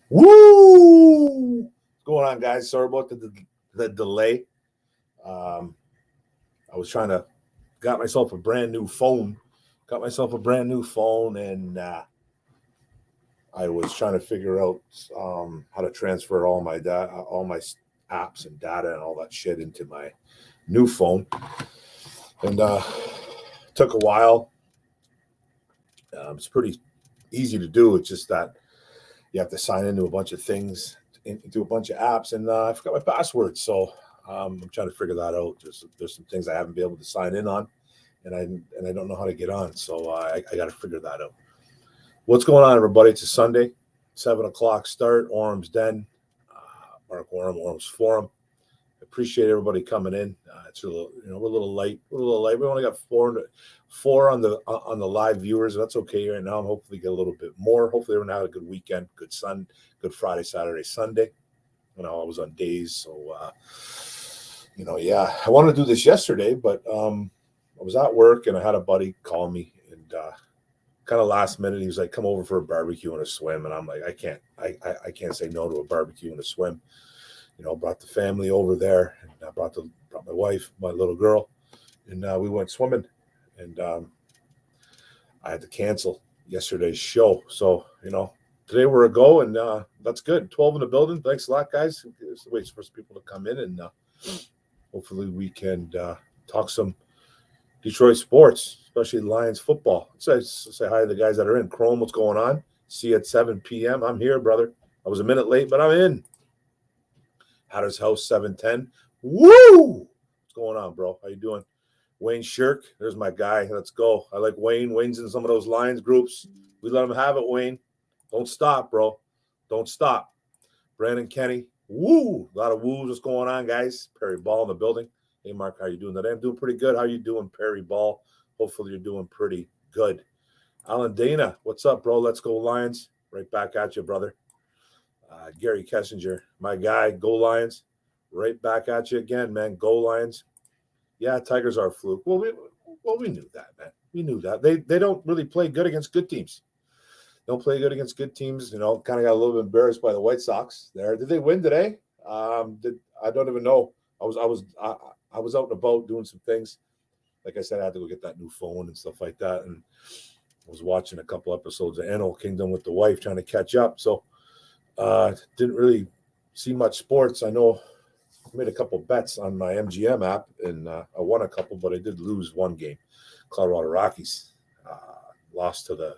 Woo! What's going on, guys? Sorry about the delay. I was trying to got myself a brand new phone. And I was trying to figure out how to transfer all my apps and data and all that shit into my new phone. And took a while. It's pretty easy to do. It's just that you have to sign into a bunch of things, into a bunch of apps, and I forgot my password. So I'm trying to figure that out. There's some things I haven't been able to sign in on, and I don't know how to get on. So I got to figure that out. What's going on, everybody? It's a Sunday, 7:00 start. Orum'S Den, Mark Orum's Forum. Appreciate everybody coming in. It's a little, we're a little late. We only got four on the live viewers. That's okay right now. Hopefully get a little bit more. Hopefully everyone had a good weekend, good Friday, Saturday, Sunday. I was on days, so I wanted to do this yesterday, but I was at work and I had a buddy call me and kind of last minute he was like, "Come over for a barbecue and a swim," and I'm like, I can't say no to a barbecue and a swim. Brought the family over there, and I brought my wife, my little girl, and we went swimming. And I had to cancel yesterday's show. So, today we're a go, and that's good. 12 in the building. Thanks a lot, guys. It's the way for people to come in, and hopefully we can talk some Detroit sports, especially Lions football. Say hi to the guys that are in. Chrome, what's going on? See you at 7 p.m. I'm here, brother. I was a minute late, but I'm in. Hatter's House 710. Woo! What's going on, bro? How you doing? Wayne Shirk, there's my guy. Let's go. I like Wayne. Wayne's in some of those Lions groups. We let him have it, Wayne. Don't stop, bro. Don't stop. Brandon Kenny. Woo! A lot of woos. What's going on, guys? Perry Ball in the building. Hey, Mark, how you doing today? I'm doing pretty good. How you doing, Perry Ball? Hopefully you're doing pretty good. Alan Dana, what's up, bro? Let's go, Lions. Right back at you, brother. Gary Kessinger, my guy. Go Lions. Right back at you again, man. Go Lions. Yeah, Tigers are a fluke. Well, we knew that, man. We knew that. They don't really play good against good teams. Don't play good against good teams. Kind of got a little bit embarrassed by the White Sox there. Did they win today? I don't even know. I was out and about doing some things. Like I said, I had to go get that new phone and stuff like that. And I was watching a couple episodes of Animal Kingdom with the wife, trying to catch up. So didn't really see much sports. I know I made a couple bets on my MGM app, and I won a couple, but I did lose one game. Colorado Rockies lost to the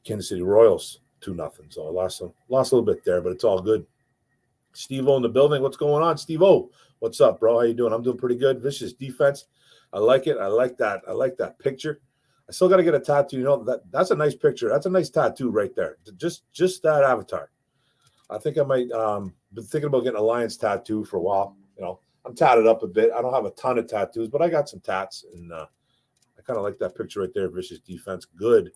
Kansas City Royals 2-0. So I lost a little bit there, but it's all good. Steve-O in the building. What's going on, Steve-O? What's up, bro? How you doing? I'm doing pretty good. Vicious defense. I like it. I like that. I like that picture. I still got to get a tattoo. That's a nice picture. That's a nice tattoo right there. Just that avatar. I think I might been thinking about getting a Lions tattoo for a while. I'm tatted up a bit. I don't have a ton of tattoos, but I got some tats, and I kind of like that picture right there. Vicious defense. Good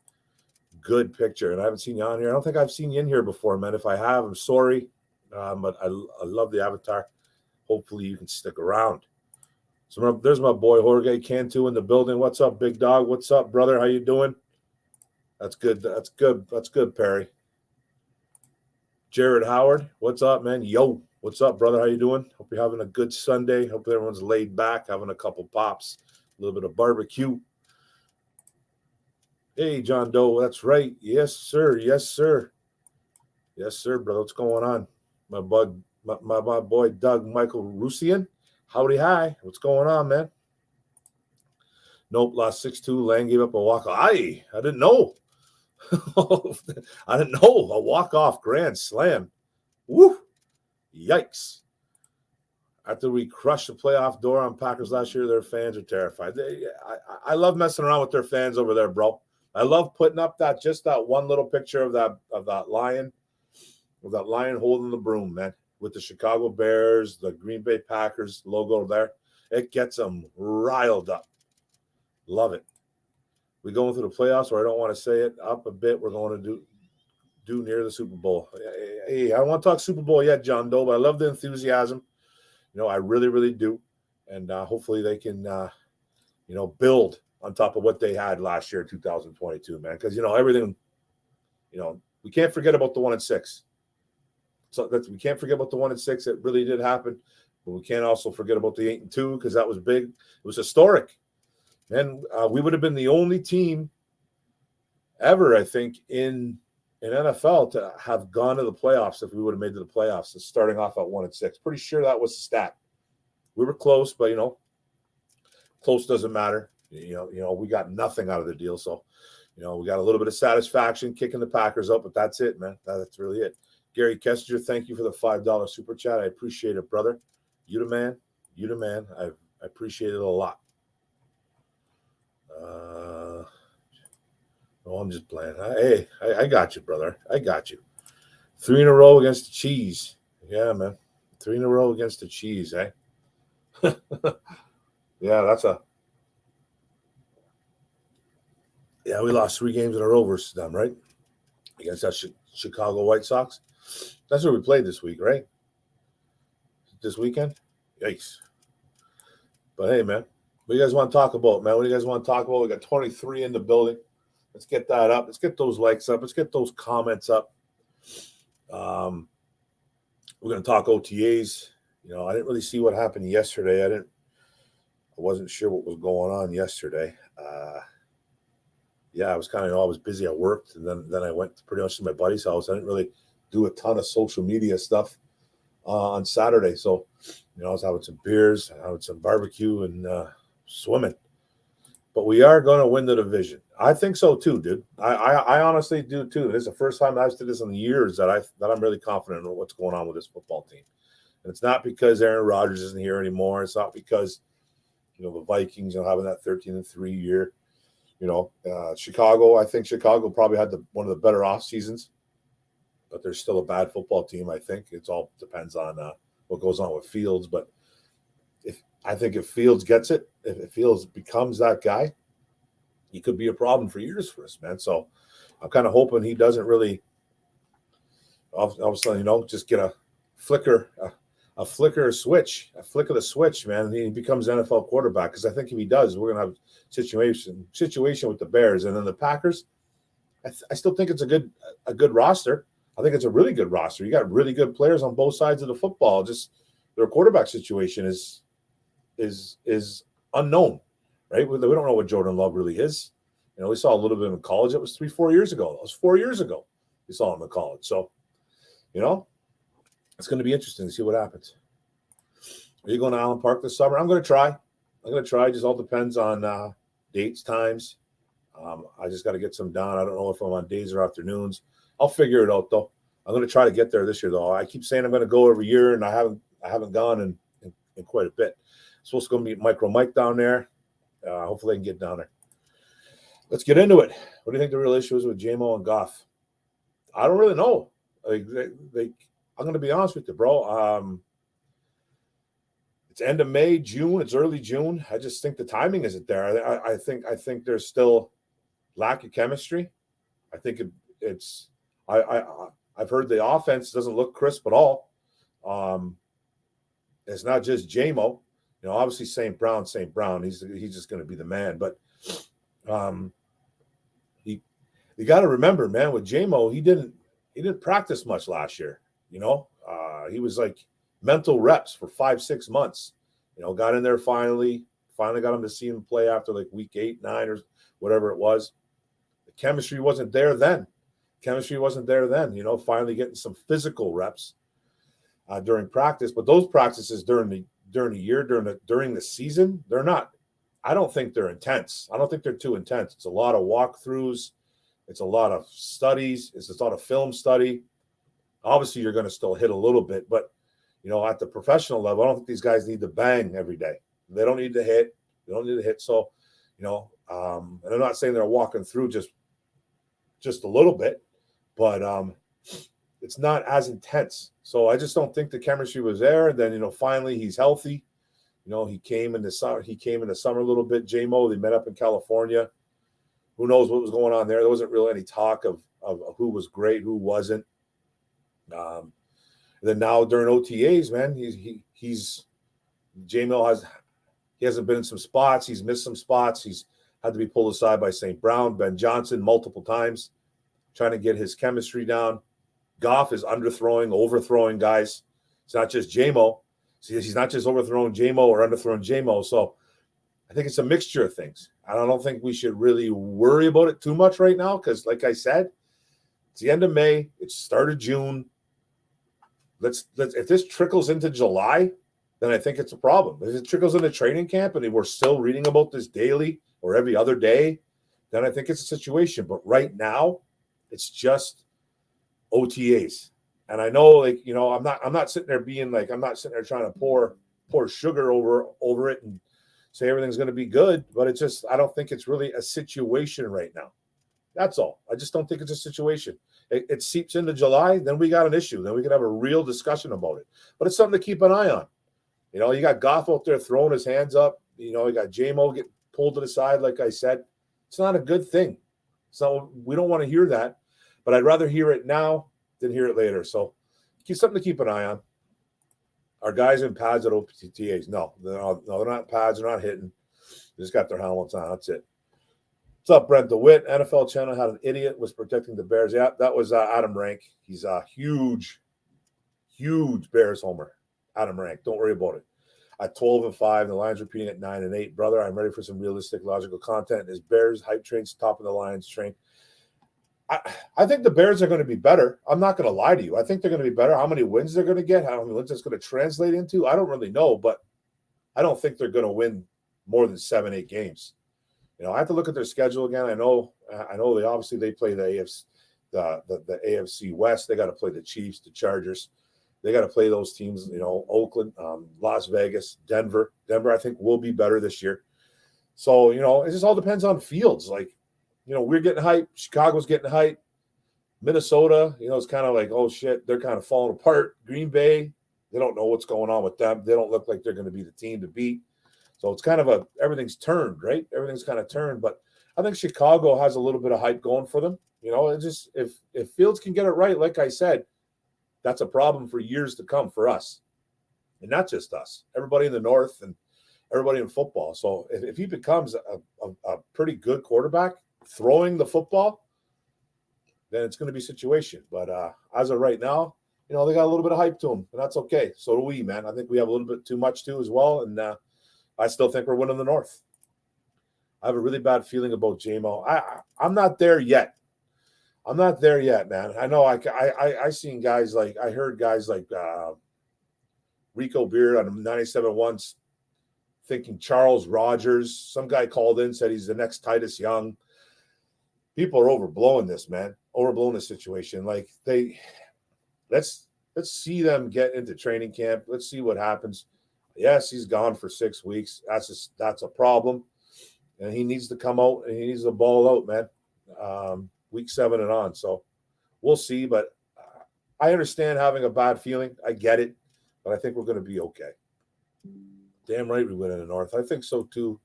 picture. And I haven't seen you on here. I don't think I've seen you in here before, man. If I have, I'm sorry. But I love the avatar. Hopefully you can stick around. So there's my boy Jorge Cantu in the building. What's up, big dog? What's up, brother? How you doing? That's good. That's good, Perry. Jared Howard, what's up, man? Yo, what's up, brother? How you doing? Hope you're having a good Sunday. Hope everyone's laid back, having a couple pops, a little bit of barbecue. Hey, John Doe, that's right. Yes, sir. Yes, sir. Yes, sir, brother. What's going on? My boy Doug Michael Russian. Howdy, hi. What's going on, man? Nope, lost 6-2. Lang gave up a walk. I didn't know. I didn't know. A walk-off grand slam. Woo! Yikes. After we crushed the playoff door on Packers last year, their fans are terrified. I love messing around with their fans over there, bro. I love putting up that one little picture of that lion holding the broom, man, with the Chicago Bears, the Green Bay Packers logo there. It gets them riled up. Love it. We going through the playoffs, or I don't want to say it up a bit. We're going to do near the Super Bowl. Hey, I don't want to talk Super Bowl yet, John Doe, but I love the enthusiasm. I really, really do. And hopefully they can, build on top of what they had last year, 2022, man. Because, everything, we can't forget about the 1-6. So we can't forget about the 1-6. It really did happen. But we can't also forget about the 8-2 because that was big. It was historic. And we would have been the only team ever, I think, in NFL to have gone to the playoffs if we would have made to the playoffs. So starting off at 1-6. Pretty sure that was the stat. We were close, but close doesn't matter. We got nothing out of the deal. So, we got a little bit of satisfaction kicking the Packers up, but that's it, man. That's really it. Gary Kessinger, thank you for the $5 super chat. I appreciate it, brother. You the man. You the man. I appreciate it a lot. I'm just playing. Hey, I got you, brother. I got you. 3 in a row against the cheese. Yeah, man. 3 in a row against the cheese, eh? Yeah, we lost 3 games in a row versus them, right? Against that Chicago White Sox. That's where we played this week, right? This weekend? Yikes. But hey, man, what do you guys want to talk about, man? What do you guys want to talk about? We got 23 in the building. Let's get that up. Let's get those likes up. Let's get those comments up. We're going to talk OTAs. I didn't really see what happened yesterday. I wasn't sure what was going on yesterday. I was I was busy at work, and then I went pretty much to my buddy's house. I didn't really do a ton of social media stuff on Saturday. So, I was having some beers, having some barbecue, and swimming. But we are going to win the division. I think so too, dude. I honestly do too. This is the first time I've said this in years that I'm really confident in what's going on with this football team. And it's not because Aaron Rodgers isn't here anymore. It's not because the Vikings having that 13-3 year. Chicago. I think Chicago probably had one of the better off seasons, but they're still a bad football team. I think it all depends on what goes on with Fields. But if Fields gets it, if Fields becomes that guy, he could be a problem for years for us, man. So I'm kind of hoping he doesn't really, all of a sudden, just get a flick of the switch, man, and he becomes an NFL quarterback. Because I think if he does, we're gonna have a situation with the Bears, and then the Packers. I still think it's a good roster. I think it's a really good roster. You got really good players on both sides of the football. Just their quarterback situation is unknown, right? We don't know what Jordan Love really is. We saw a little bit in college. It was 3-4 years ago. That was 4 years ago. We saw him in college. So, it's going to be interesting to see what happens. Are you going to Allen Park this summer? I'm going to try. Just all depends on dates, times. I just got to get some done. I don't know if I'm on days or afternoons. I'll figure it out, though. I'm going to try to get there this year, though. I keep saying I'm going to go every year, and I haven't gone in quite a bit. I'm supposed to go meet Micro Mike down there. Hopefully I can get down there. Let's get into it. What do you think the real issue is with Jamo and Goff? I don't really know. I'm going to be honest with you, bro. It's end of May, June. It's early June. I just think the timing isn't there. I think there's still lack of chemistry. I think I've heard the offense doesn't look crisp at all. It's not just Jamo. Obviously St. Brown. He's just going to be the man. But you got to remember, man, with Jamo, he didn't practice much last year. He was like mental reps for 5-6 months. Got in there finally got him to see him play after like week 8, 9 or whatever it was. The chemistry wasn't there then. Finally getting some physical reps during practice, but those practices during the year, during the season, they're not. I don't think they're intense. I don't think they're too intense. It's a lot of walkthroughs. It's a lot of studies. It's a lot of film study. Obviously, you're going to still hit a little bit, but at the professional level, I don't think these guys need to bang every day. They don't need to hit. So, and I'm not saying they're walking through just a little bit, but it's not as intense. So I just don't think the chemistry was there. And then, finally he's healthy. He came in the summer a little bit. Jamo, they met up in California. Who knows what was going on there? There wasn't really any talk of who was great, who wasn't. Then now during OTAs, man, Jamo hasn't been in some spots. He's missed some spots. He's had to be pulled aside by St. Brown, Ben Johnson multiple times, trying to get his chemistry down. Goff is underthrowing, overthrowing guys. It's not just Jamo. He's not just overthrowing Jamo or underthrowing Jamo. So I think it's a mixture of things. I don't think we should really worry about it too much right now because, like I said, it's the end of May. It's start of June. Let's if this trickles into July, then I think it's a problem. If it trickles into training camp and we're still reading about this daily or every other day, then I think it's a situation. But right now, it's just OTAs. And I know, like, you know, I'm not sitting there being like, I'm not sitting there trying to pour sugar over it and say everything's going to be good. But it's just, I don't think it's really a situation right now. That's all. I just don't think it's a situation. It seeps into July, then we got an issue. Then we can have a real discussion about it. But it's something to keep an eye on. You know, you got Goff out there throwing his hands up. You know, you got Jamo getting pulled to the side, like I said. It's not a good thing. So we don't want to hear that. But I'd rather hear it now than hear it later. So something to keep an eye on. Our guys in pads at OTAs. No, they're not pads. They're not hitting. They just got their helmets on. That's it. What's up, Brent DeWitt? NFL channel had an idiot was protecting the Bears. Yeah, that was Adam Rank. He's a huge Bears homer. Adam Rank. Don't worry about it. At 12-5, the Lions repeating at 9-8. Brother, I'm ready for some realistic, logical content. Is Bears hype train's top of the Lions train? I think the Bears are going to be better. I'm not going to lie to you. I think they're going to be better. How many wins they're going to get, how many wins it's going to translate into, I don't really know, but I don't think they're going to win more than 7-8 games. You know, I have to look at their schedule again. I know they play the AFC, the AFC West. They got to play the Chiefs, the Chargers. They got to play those teams, you know, Oakland, Las Vegas, Denver. Denver, I think, will be better this year. So, you know, it just all depends on fields. Like, you know, we're getting hype. Chicago's getting hype. Minnesota, you know, it's kind of like, oh, shit, they're kind of falling apart. Green Bay, they don't know what's going on with them. They don't look like they're going to be the team to beat. So it's kind of everything's turned, right? Everything's kind of turned. But I think Chicago has a little bit of hype going for them. You know, it just if Fields can get it right, like I said, that's a problem for years to come for us. And not just us, everybody in the North and everybody in football. So if he becomes a pretty good quarterback throwing the football, then it's going to be a situation. But as of right now, you know, they got a little bit of hype to them, and that's okay. So do we, man. I think we have a little bit too much too as well, and I still think we're winning the North. I have a really bad feeling about Jamo. I'm not there yet. I'm not there yet, man. I know I seen guys like, I heard guys like Rico Beard on 97 once thinking Charles Rogers. Some guy called in, said he's the next Titus Young. People are overblowing this, man. Overblowing the situation. Like let's see them get into training camp. Let's see what happens. Yes, he's gone for 6 weeks. That's a problem. And he needs to come out and he needs to ball out, man. Week 7 and on. So we'll see. But I understand having a bad feeling. I get it. But I think we're going to be okay. Damn right we win in the North. I think so too.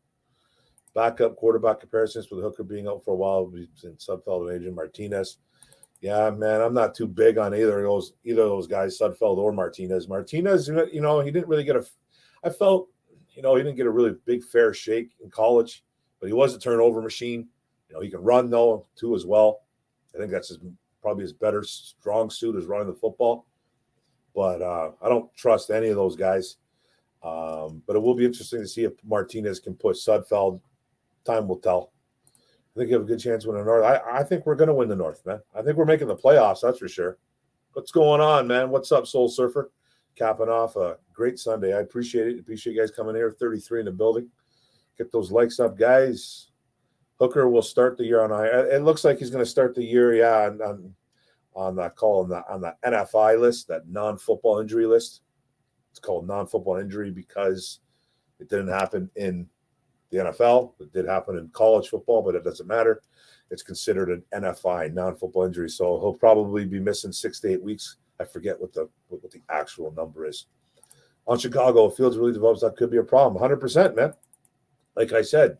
Backup quarterback comparisons with Hooker being out for a while in Sudfeld and Adrian Martinez. Yeah, man, I'm not too big on either of those guys, Sudfeld or Martinez. Martinez, you know, he didn't really get I felt, you know, he didn't get a really big fair shake in college, but he was a turnover machine. You know, he can run though too as well. I think that's probably his better strong suit is running the football. But I don't trust any of those guys. But it will be interesting to see if Martinez can push Sudfeld. Time will tell. I think you have a good chance to win the North. I think we're going to win the North, man. I think we're making the playoffs, that's for sure. What's going on, man? What's up, Soul Surfer? Capping off a great Sunday. I appreciate it. Appreciate you guys coming here. 33 in the building. Get those likes up, guys. Hooker will start the year on it looks like he's going to start the year, yeah, on that call on the NFI list, that non-football injury list. It's called non-football injury because it didn't happen in the NFL. It did happen in college football, but it doesn't matter. It's considered an NFI, non-football injury. So he'll probably be missing 6 to 8 weeks. I forget what the actual number is. On Chicago, if Fields really develops, that could be a problem. 100%, man. Like I said,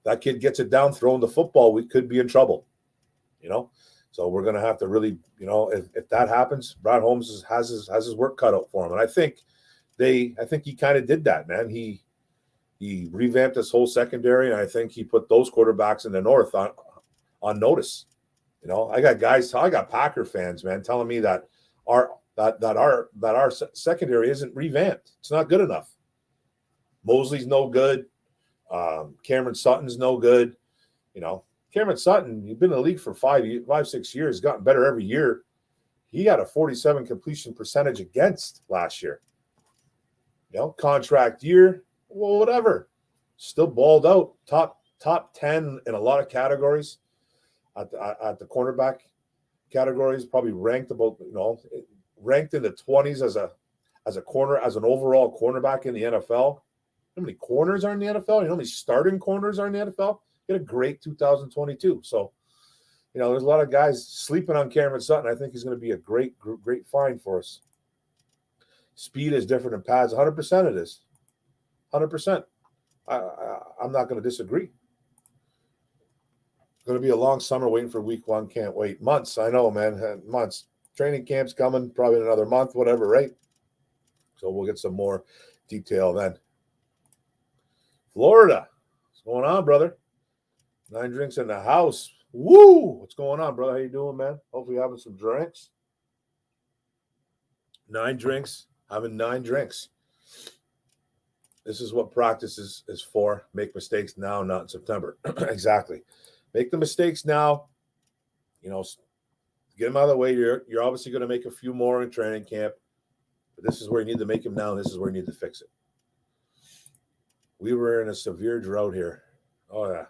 that kid gets it down, throwing the football, we could be in trouble. You know? So we're going to have to really, you know, if that happens, Brad Holmes has his work cut out for him. And I think he kind of did that, man. He revamped his whole secondary, and I think he put those quarterbacks in the North on notice. You know, I got Packer fans, man, telling me that our secondary isn't revamped. It's not good enough. Mosley's no good. Cameron Sutton's no good. Cameron Sutton, he's been in the league for 6 years, gotten better every year. He had a 47 completion percentage against last year. Contract year, well, whatever. Still balled out. Top 10 in a lot of categories at the cornerback categories, probably ranked about, ranked in the 20s as an overall cornerback in the NFL. How many corners are in the NFL? You know how many starting corners are in the NFL? Get a great 2022. So, there's a lot of guys sleeping on Cameron Sutton. I think he's going to be a great find for us. Speed is different in pads. 100% it is. 100%. I'm not going to disagree. It's going to be a long summer waiting for week 1. Can't wait. Months. I know, man. Months. Training camp's coming probably in another month, whatever, right? So we'll get some more detail then. Florida. What's going on, brother? 9 drinks in the house. Woo! What's going on, brother? How you doing, man? Hopefully you're having some drinks. 9 drinks. Having 9 drinks. This is what practice is for. Make mistakes now, not in September. Exactly. Make the mistakes now. Get them out of the way. You're obviously going to make a few more in training camp. But this is where you need to make them now, and this is where you need to fix it. We were in a severe drought here. Oh, yeah.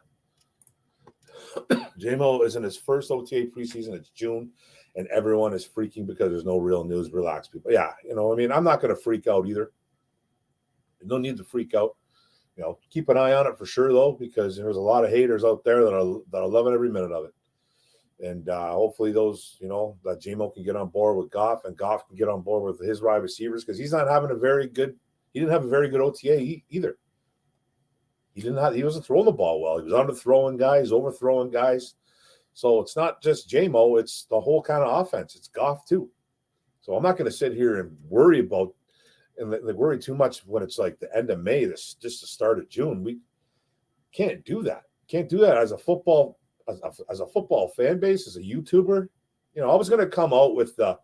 Jamo is in his first OTA preseason. It's June, and everyone is freaking because there's no real news. Relax, people. Yeah, I'm not going to freak out either. No need to freak out. Keep an eye on it for sure, though, because there's a lot of haters out there that are loving every minute of it. And hopefully those, that Jamo can get on board with Goff, and Goff can get on board with his wide receivers, because he's not having he didn't have a very good OTA either. He wasn't throwing the ball well. He was underthrowing guys, overthrowing guys. So it's not just Jamo, it's the whole kind of offense. It's Goff too. So I'm not going to sit here and worry too much when it's like the end of May, just the start of June. We can't do that. Can't do that as a football fan base, as a YouTuber. I was going to come out with the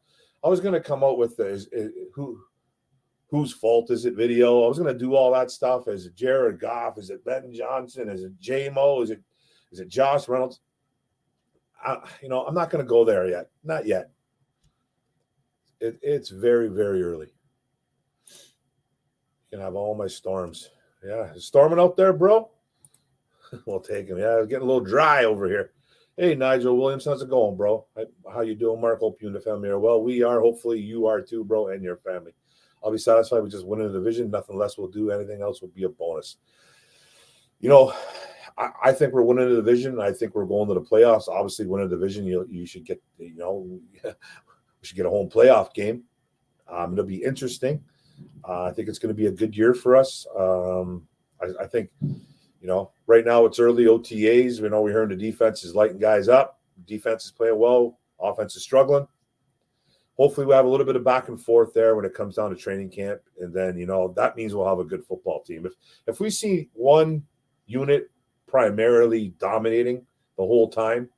whose fault is it video. I was going to do all that stuff. Is it Jared Goff? Is it Ben Johnson? Is it Jamo? Is it Josh Reynolds? I'm not going to go there yet. Not yet. It's very, very early. You can have all my storms. Yeah, it's storming out there, bro. We'll take him. Yeah, it's getting a little dry over here. Hey, Nigel Williams, how's it going, bro? How you doing, Mark? Hope you and the family are well. We are. Hopefully you are too, bro, and your family. I'll be satisfied with just winning the division. Nothing less will do. Anything else would be a bonus. I think we're winning the division. I think we're going to the playoffs. Obviously, winning the division, you should get, we should get a home playoff game. It'll be interesting. I think it's going to be a good year for us. I think, right now it's early OTAs. We're hearing the defense is lighting guys up. Defense is playing well. Offense is struggling. Hopefully we have a little bit of back and forth there when it comes down to training camp. And then, that means we'll have a good football team. If we see one unit primarily dominating the whole time,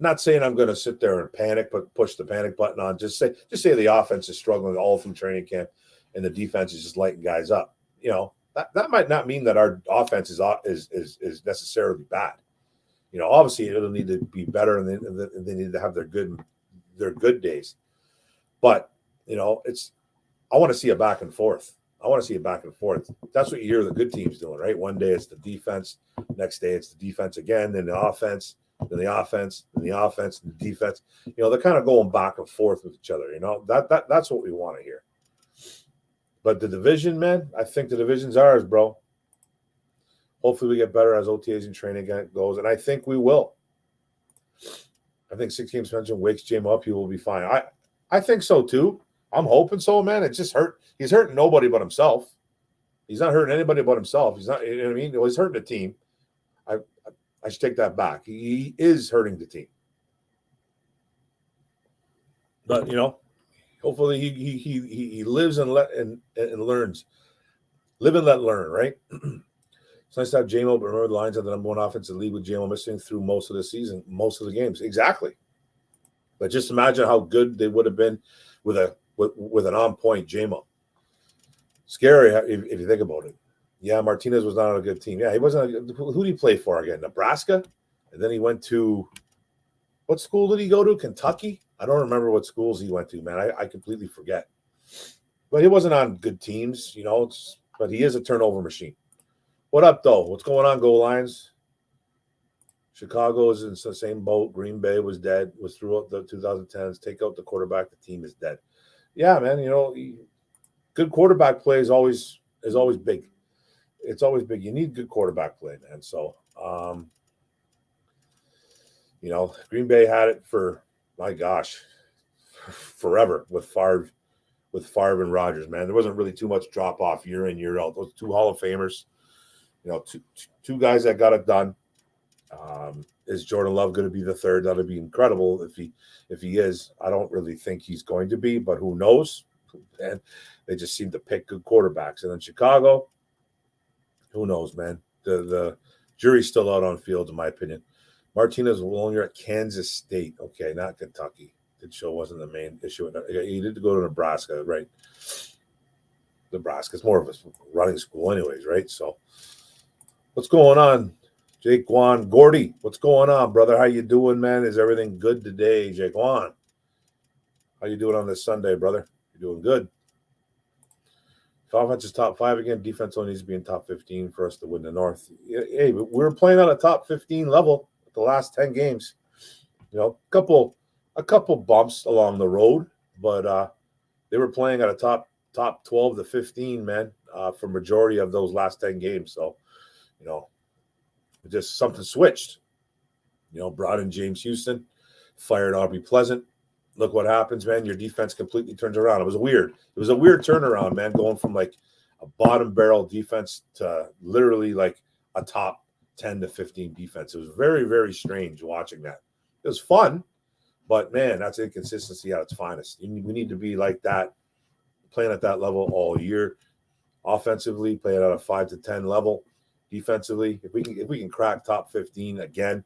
not saying I'm going to sit there and panic, but push the panic button on. Just say the offense is struggling all through training camp and the defense is just lighting guys up. That might not mean that our offense is necessarily bad. Obviously it'll need to be better, and they need to have their good days. But I want to see a back and forth. That's what you hear the good teams doing, right? One day it's the defense, next day it's the defense again, then the offense, then the offense, then the offense, and the defense. They're kind of going back and forth with each other. That's what we want to hear. But the division, man, I think the division's ours, bro. Hopefully we get better as OTAs and training goes, and I think we will. I think 6 game suspension wakes Jamo up. He will be fine. I think so too. I'm hoping so, man. It just hurt. He's hurting nobody but himself. He's not hurting anybody but himself. He's not. You know what I mean? He's hurting the team. I should take that back. He is hurting the team. But hopefully he lives and learns. Live and let learn, right? It's nice to have Jamo, but remember the Lions have the number 1 offensive lead with Jamo missing through most of the season, most of the games. Exactly. But just imagine how good they would have been with an on-point Jamo. Scary if you think about it. Yeah, Martinez was not on a good team. Yeah, he wasn't. Who did he play for again? Nebraska? And then he went to, what school did he go to? Kentucky? I don't remember what schools he went to, man. I completely forget. But he wasn't on good teams, but he is a turnover machine. What up, though? What's going on, Goal Lions? Chicago is in the same boat. Green Bay was dead, was throughout the 2010s. Take out the quarterback, the team is dead. Yeah, man, good quarterback play is always big. It's always big. You need good quarterback play, man. So, Green Bay had it for, my gosh, forever with Favre and Rodgers, man. There wasn't really too much drop off year in, year out. Those two Hall of Famers, two guys that got it done. Is Jordan Love going to be the third? That'd be incredible if he is. I don't really think he's going to be, but who knows? And they just seem to pick good quarterbacks. And then Chicago, who knows, man? The jury's still out on field, in my opinion. Martinez will at Kansas State. Okay, not Kentucky. The show wasn't the main issue. He did go to Nebraska, right? Nebraska's more of a running school anyways, right? So what's going on? Jaquan Gordy, what's going on, brother? How you doing, man? Is everything good today, Jaquan? How you doing on this Sunday, brother? You're doing good. If offense is top 5 again, defense only needs to be in top 15 for us to win the North. Hey, we're playing at a top 15 level the last 10 games. A couple bumps along the road, but they were playing at a top 12 to 15, man, for majority of those last 10 games. So, just something switched. Brought in James Houston, fired Aubrey Pleasant. Look what happens, man. Your defense completely turns around. It was a weird turnaround, man, going from like a bottom barrel defense to literally like a top 10 to 15 defense. It was very, very strange watching that. It was fun, but man, that's inconsistency at its finest. We need to be like that, playing at that level all year. Offensively, playing at a 5 to 10 level. Defensively, if we can crack top 15 again,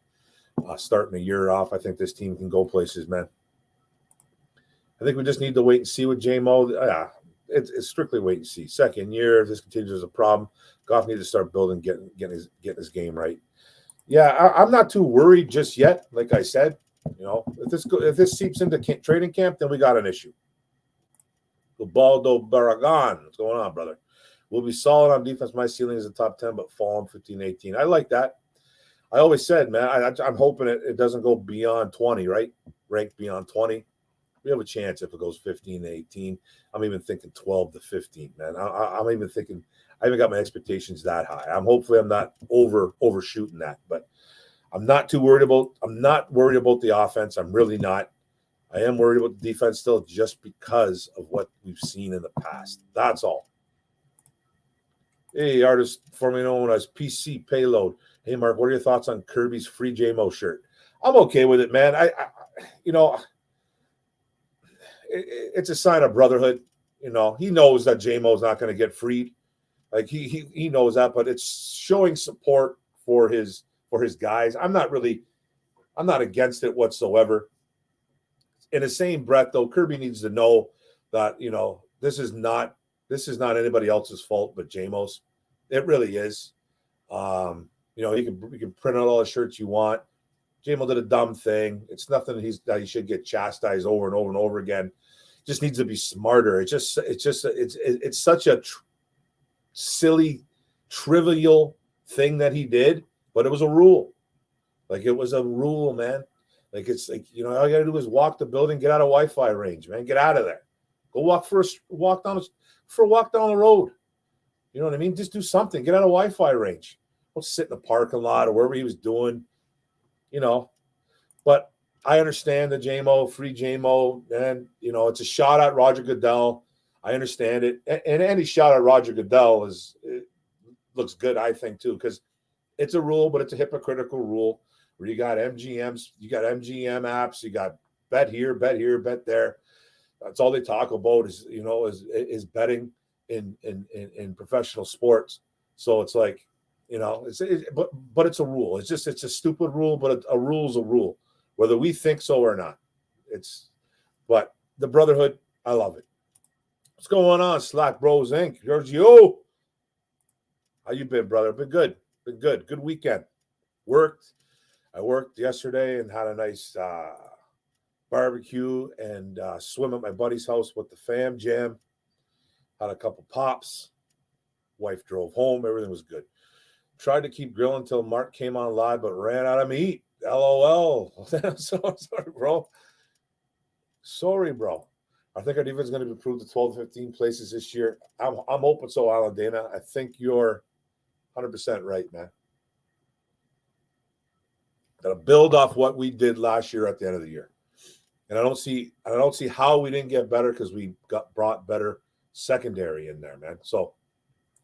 starting a year off, I think this team can go places, man. I think we just need to wait and see with Jamo. Yeah, it's strictly wait and see. Second year, if this continues as a problem, Goff needs to start building, getting his game right. Yeah, I'm not too worried just yet. Like I said, if this seeps into training camp, then we got an issue. Ubaldo Barragan, what's going on, brother? We'll be solid on defense. My ceiling is a top 10, but fall in 15-18. I like that. I always said, man, I'm hoping it doesn't go beyond 20, right? Ranked beyond 20. We have a chance if it goes 15-18. I'm even thinking 12 to 15, man. I'm even thinking I even got my expectations that high. I'm not overshooting that, but I'm not worried about the offense. I'm really not. I am worried about the defense still just because of what we've seen in the past. That's all. Hey, artist formerly known as PC Payload. Hey, Mark, what are your thoughts on Kirby's free JMO shirt? I'm okay with it, man. It's a sign of brotherhood. He knows that JMO's not going to get freed. Like he knows that, but it's showing support for his guys. I'm not against it whatsoever. In the same breath, though, Kirby needs to know that this is not anybody else's fault but JMO's. It really is. You can print out all the shirts you want. JMO did a dumb thing. It's nothing that he should get chastised over and over and over again. Just needs to be smarter. It's such a silly, trivial thing that he did, but it was a rule. Like it was a rule, man. Like it's like all you gotta do is walk the building, get out of Wi-Fi range, man. Get out of there. Go walk down the road. You know what I mean? Just do something. Get out of Wi-Fi range. Don't sit in the parking lot or wherever he was doing. But I understand the free JMO, and it's a shot at Roger Goodell. I understand it, and any shot at Roger Goodell looks good, I think, too, because it's a rule, but it's a hypocritical rule where you got MGMs, you got MGM apps, you got bet here, bet there. That's all they talk about is betting in professional sports. So it's like, but it's a rule. It's a stupid rule, but a rule's a rule, whether we think so or not. But the brotherhood, I love it. What's going on, Slack Bros Inc.? Giorgio, how you been, brother? Been good. Been good. Good weekend. I worked yesterday and had a nice barbecue and swim at my buddy's house with the fam jam. Had a couple pops. Wife drove home. Everything was good. Tried to keep grilling until Mark came on live, but ran out of meat. LOL. Sorry, bro. Sorry, bro. I think our defense is going to be improved to 12 to 15 places this year. I'm open, so Alan Dana. I think you're 100% right, man. Got to build off what we did last year at the end of the year. And I don't see how we didn't get better because we brought better secondary in there, man. So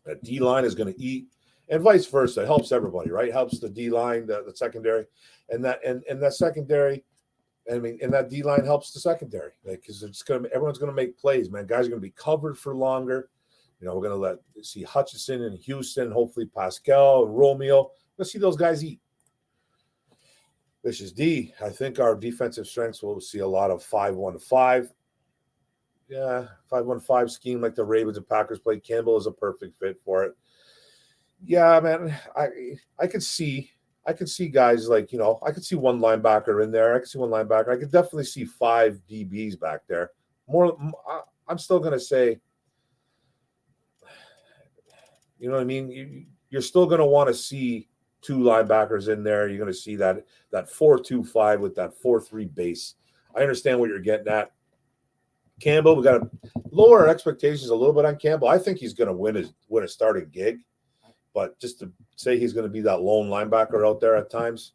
that D line is going to eat, and vice versa. It helps everybody, right? It helps the D line, the secondary, and that secondary. I mean, and that D line helps the secondary, because everyone's gonna make plays, man. Guys are gonna be covered for longer. You know, we're gonna see Hutchinson and Houston, hopefully Pascal and Romeo. Let's see those guys eat. Vicious D. I think our defensive strengths will see a lot of 5-1-5. Yeah, 5-1-5 scheme like the Ravens and Packers played. Campbell is a perfect fit for it. Yeah, man. I could see guys like, I could see one linebacker in there. I could definitely see 5 DBs back there. I'm still going to say, you know what I mean? You're still going to want to see 2 linebackers in there. You're going to see that 4-2-5 with that 4-3 base. I understand what you're getting at. Campbell, we got to lower our expectations a little bit on Campbell. I think he's going to win a starting gig. But just to say he's going to be that lone linebacker out there at times,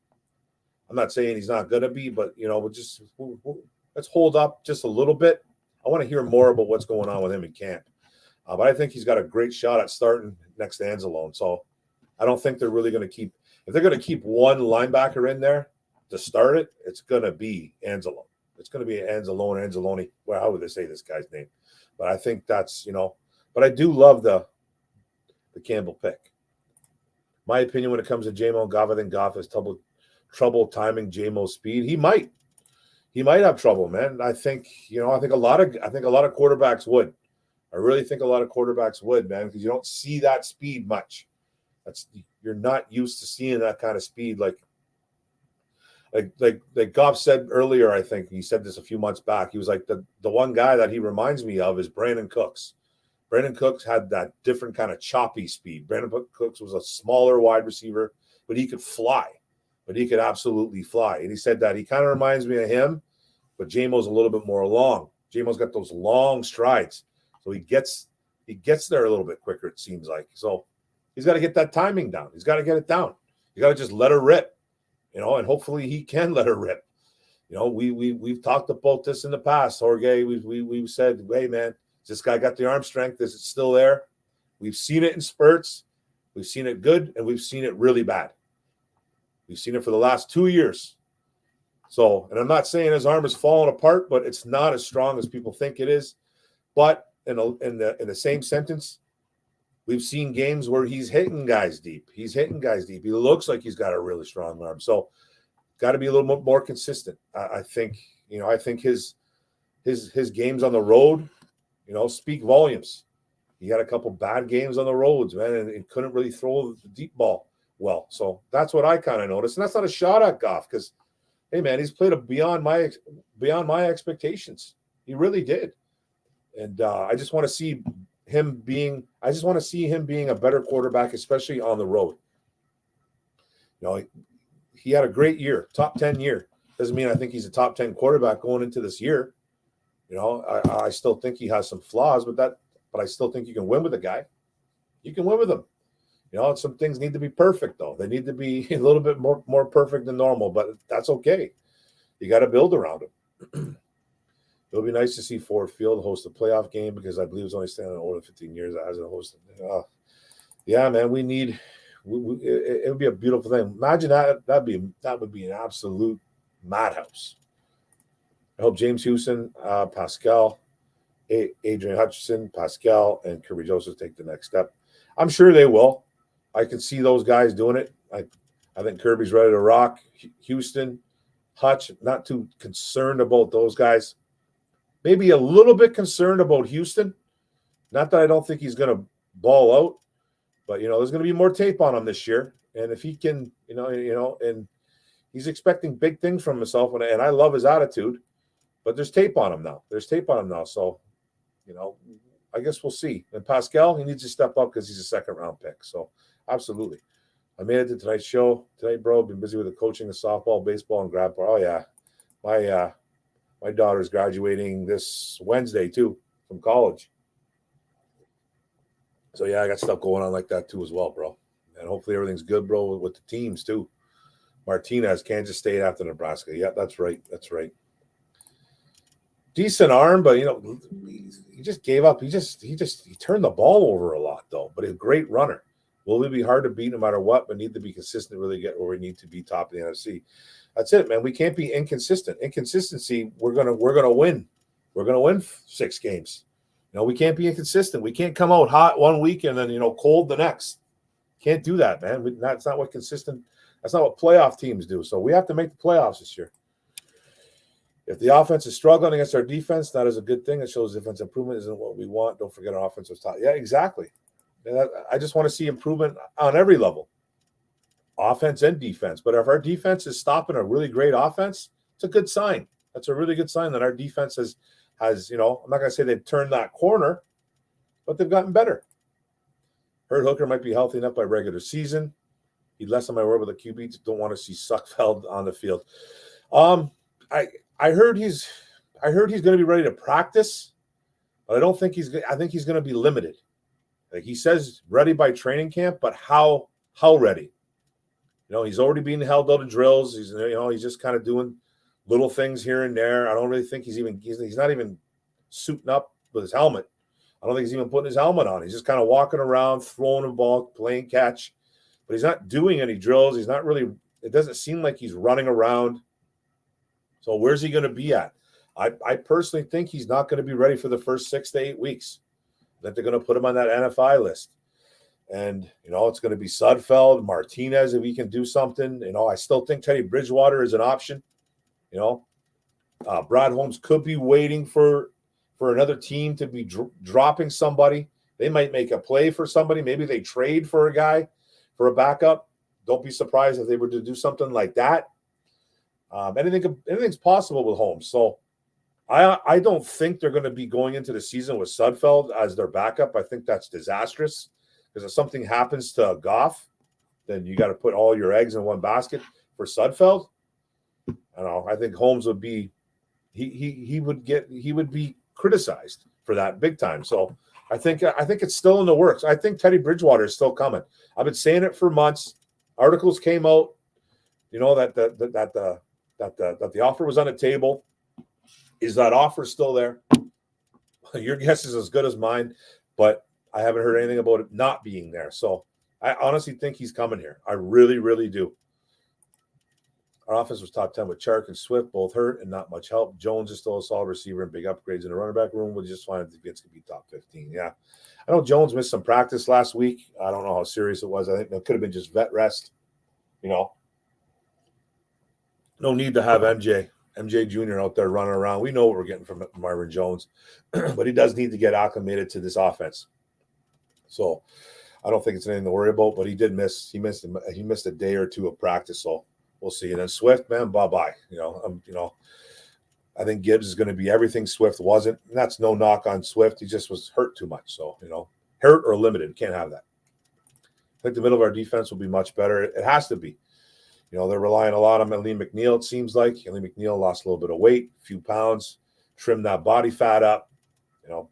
I'm not saying he's not going to be, but, let's hold up just a little bit. I want to hear more about what's going on with him in camp. But I think he's got a great shot at starting next to Anzalone. So I don't think they're really going to keep – if they're going to keep one linebacker in there to start it, it's going to be Anzalone. It's going to be Anzalone. Well, how would they say this guy's name? But I think that's, but I do love the Campbell pick. My opinion when it comes to Jamo and Goff, I think Goff has trouble timing Jamo's speed. He might have trouble, man. I think a lot of quarterbacks would. I really think a lot of quarterbacks would, man, because you don't see that speed much. You're not used to seeing that kind of speed. Like Goff said earlier, I think he said this a few months back. He was like, the one guy that he reminds me of is Brandon Cooks. Brandon Cooks had that different kind of choppy speed. Brandon Cooks was a smaller wide receiver, but he could fly. But he could absolutely fly. And he said that he kind of reminds me of him, but Jamo's a little bit more long. Jamo's got those long strides. So he gets there a little bit quicker, it seems like. So he's got to get that timing down. He's got to get it down. You got to just let her rip, and hopefully he can let her rip. We've talked about this in the past, Jorge. We've said, hey, man, this guy got the arm strength. Is it still there? We've seen it in spurts. We've seen it good, and we've seen it really bad. We've seen it for the last 2 years. So, and I'm not saying his arm is falling apart, but it's not as strong as people think it is. But in the same sentence, we've seen games where he's hitting guys deep. He looks like he's got a really strong arm. So, got to be a little more consistent. I think his games on the road, speak volumes. He had a couple bad games on the roads, man, and couldn't really throw the deep ball well. So that's what I kind of noticed. And that's not a shot at Goff because, hey, man, he's played beyond my expectations. He really did. And I just want to see him being a better quarterback, especially on the road. He had a great year, top 10 year. Doesn't mean I think he's a top 10 quarterback going into this year. I still think he has some flaws, but I still think you can win with a guy. You can win with him. Some things need to be perfect, though. They need to be a little bit more perfect than normal, but that's okay. You got to build around him. It'll be nice to see Ford Field host a playoff game because I believe it's only standing over 15 years that hasn't hosted. Yeah, man, it would be a beautiful thing. Imagine that. That would be an absolute madhouse. I hope James Houston, Pascal, Adrian Hutchinson, Pascal, and Kirby Joseph take the next step. I'm sure they will. I can see those guys doing it. I think Kirby's ready to rock. Houston, Hutch, not too concerned about those guys. Maybe a little bit concerned about Houston. Not that I don't think he's going to ball out, but there's going to be more tape on him this year. And if he can, and he's expecting big things from himself, and I love his attitude. But there's tape on him now. So, I guess we'll see. And Pascal, he needs to step up because he's a second-round pick. So, absolutely. I made it to tonight's show. Tonight, bro, been busy with the coaching of softball, baseball, and grad bar. Oh, yeah. My daughter's graduating this Wednesday, too, from college. So, yeah, I got stuff going on like that, too, as well, bro. And hopefully everything's good, bro, with the teams, too. Martinez, Kansas State after Nebraska. Yeah, that's right. Decent arm, but he just gave up. He turned the ball over a lot, though. But a great runner. Will we be hard to beat no matter what? But need to be consistent to really get where we need to be top of the NFC. That's it, man. We can't be inconsistent. Inconsistency, we're gonna win. We're gonna win 6 games. We can't be inconsistent. We can't come out hot one week and then cold the next. Can't do that, man. That's not what playoff teams do. So we have to make the playoffs this year. If the offense is struggling against our defense, that is a good thing. It shows defense improvement isn't what we want. Don't forget our offense was top. Yeah, exactly. And I just want to see improvement on every level, offense and defense. But if our defense is stopping a really great offense, it's a good sign. That's a really good sign that our defense has I'm not going to say they've turned that corner, but they've gotten better. Hurt Hooker might be healthy enough by regular season. He'd less on my word with the QB. Don't want to see Suckfeld on the field. I heard he's going to be ready to practice, but I think he's going to be limited. Like he says, ready by training camp, but how ready? He's already being held out of drills. He's just kind of doing little things here and there. I don't really think he's not even suiting up with his helmet. I don't think he's even putting his helmet on. He's just kind of walking around, throwing the ball, playing catch, but he's not doing any drills. He's not really. It doesn't seem like he's running around. So where's he going to be at? I personally think he's not going to be ready for the first 6 to 8 weeks. That they're going to put him on that NFI list. And, it's going to be Sudfeld, Martinez, if he can do something. I still think Teddy Bridgewater is an option. Brad Holmes could be waiting for another team to be dropping somebody. They might make a play for somebody. Maybe they trade for a guy, for a backup. Don't be surprised if they were to do something like that. Anything's possible with Holmes. So I don't think they're going to be going into the season with Sudfeld as their backup. I think that's disastrous because if something happens to Goff, then you got to put all your eggs in one basket for Sudfeld. I think Holmes would be he would be criticized for that big time. So I think it's still in the works. I think Teddy Bridgewater is still coming. I've been saying it for months. Articles came out, that the offer was on the table. Is that offer still there? Your guess is as good as mine, but I haven't heard anything about it not being there. So I honestly think he's coming here. I really, really do. Our offense was top 10 with Chark and Swift, both hurt and not much help. Jones is still a solid receiver and big upgrades in the running back room. We'll just find if defense could be top 15. Yeah. I know Jones missed some practice last week. I don't know how serious it was. I think it could have been just vet rest. No need to have MJ Jr. out there running around. We know what we're getting from Marvin Jones, but he does need to get acclimated to this offense. So I don't think it's anything to worry about, but he did miss. He missed a day or two of practice. So we'll see. And then Swift, man, bye-bye. I think Gibbs is going to be everything Swift wasn't. And that's no knock on Swift. He just was hurt too much. So, hurt or limited. Can't have that. I think the middle of our defense will be much better. It has to be. They're relying a lot on Lee McNeil, it seems like. Lee McNeil lost a little bit of weight, a few pounds, trimmed that body fat up, going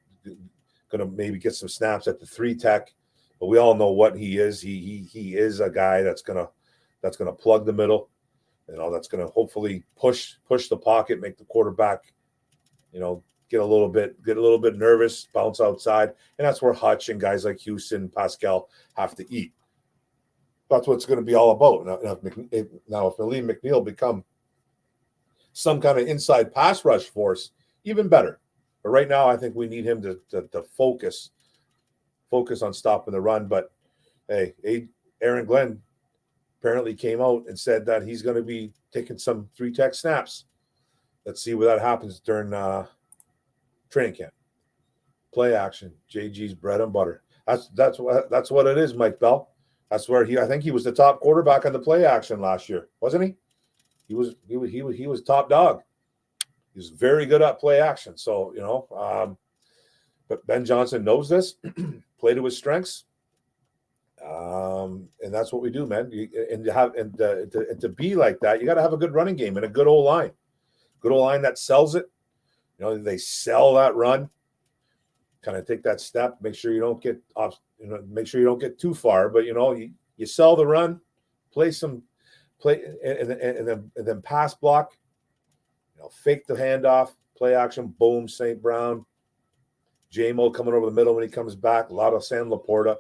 to maybe get some snaps at the 3-tech. But we all know what he is. He is a guy that's going to plug the middle, that's going to hopefully push the pocket, make the quarterback, get a little bit nervous, bounce outside. And that's where Hutch and guys like Houston, Pascal have to eat. That's what it's going to be all about. Now, if Lee McNeil become some kind of inside pass rush force, even better. But right now, I think we need him to focus on stopping the run. But hey, Aaron Glenn apparently came out and said that he's going to be taking some 3-tech snaps. Let's see what that happens during training camp. Play action, JG's bread and butter. That's what it is, Mike Bell. That's where I think he was the top quarterback on the play action last year, wasn't he? He was top dog. He was very good at play action. So but Ben Johnson knows this, play to his strengths, and that's what we do, man. To be like that, you got to have a good running game and a good old line that sells it. They sell that run. Kind of take that step. Make sure you don't get off. Make sure you don't get too far. But you sell the run, play, and then pass block. Fake the handoff, play action. Boom, St. Brown. Jamo coming over the middle when he comes back. A lot of Sam Laporta.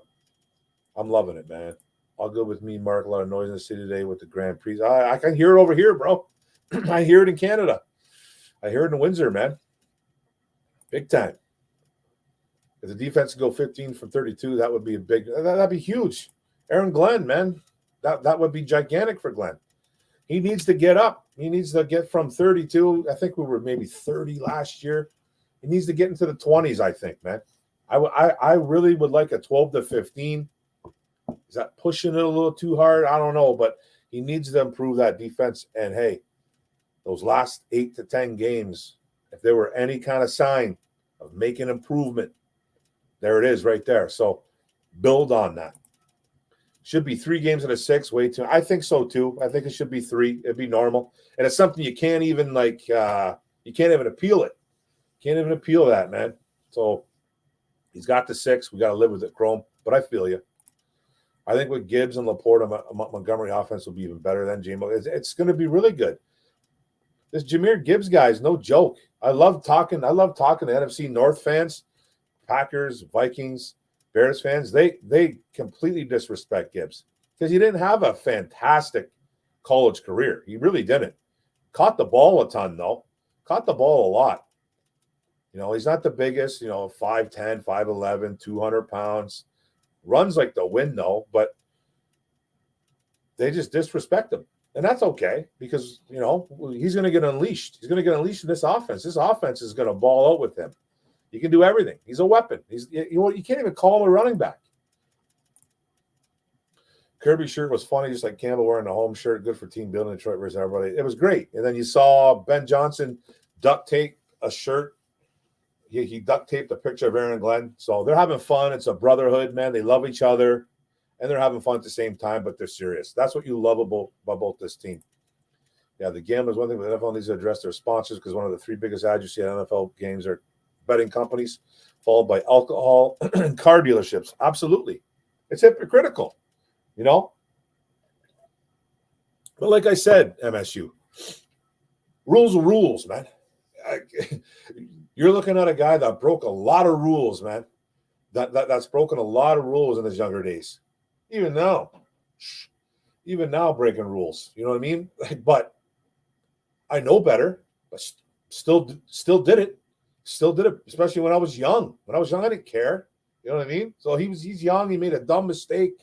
I'm loving it, man. All good with me, Mark. A lot of noise in the city today with the Grand Prix. I can hear it over here, bro. I hear it in Canada. I hear it in Windsor, man. Big time. If the defense could go 15 from 32, that would be that'd be huge. Aaron Glenn, man. That would be gigantic for Glenn. He needs to get up. He needs to get from 32. I think we were maybe 30 last year. He needs to get into the 20s, I think, man. I really would like a 12 to 15. Is that pushing it a little too hard? I don't know, but he needs to improve that defense. And, hey, those last 8 to 10 games, if there were any kind of sign of making improvement, there it is right there. So build on that. Should be 3 games out of 6. Way too. I think so, too. I think it should be 3. It'd be normal. And it's something you can't even, you can't even appeal it. Can't even appeal that, man. So he's got the 6. We got to live with it, Chrome. But I feel you. I think with Gibbs and Laporta, Montgomery offense will be even better than Jamo. It's going to be really good. This Jahmyr Gibbs guy is no joke. I love talking to NFC North fans, Packers, Vikings, Bears fans. They completely disrespect Gibbs because he didn't have a fantastic college career. He really didn't. Caught the ball a ton, though. Caught the ball a lot. He's not the biggest, 5'10", 5'11", 200 pounds. Runs like the wind, though, but they just disrespect him. And that's okay because, he's going to get unleashed. He's going to get unleashed in this offense. This offense is going to ball out with him. He can do everything. He's a weapon. You can't even call him a running back. Kirby's shirt was funny, just like Campbell wearing the home shirt. Good for team building, Detroit versus everybody. It was great. And then you saw Ben Johnson duct tape a shirt. He duct taped a picture of Aaron Glenn. So they're having fun. It's a brotherhood, man. They love each other. And they're having fun at the same time, but they're serious. That's what you love about both this team. Yeah, the gambling is one thing, but the NFL needs to address their sponsors because one of the 3 biggest ads you see at NFL games are betting companies, followed by alcohol and car dealerships. Absolutely. It's hypocritical, But like I said, MSU, rules are rules, man. You're looking at a guy that broke a lot of rules, man. That's broken a lot of rules in his younger days. Even now breaking rules. You know what I mean? But I know better, but still did it. Still did it, especially when I was young. When I was young, I didn't care. You know what I mean? So he's young. He made a dumb mistake.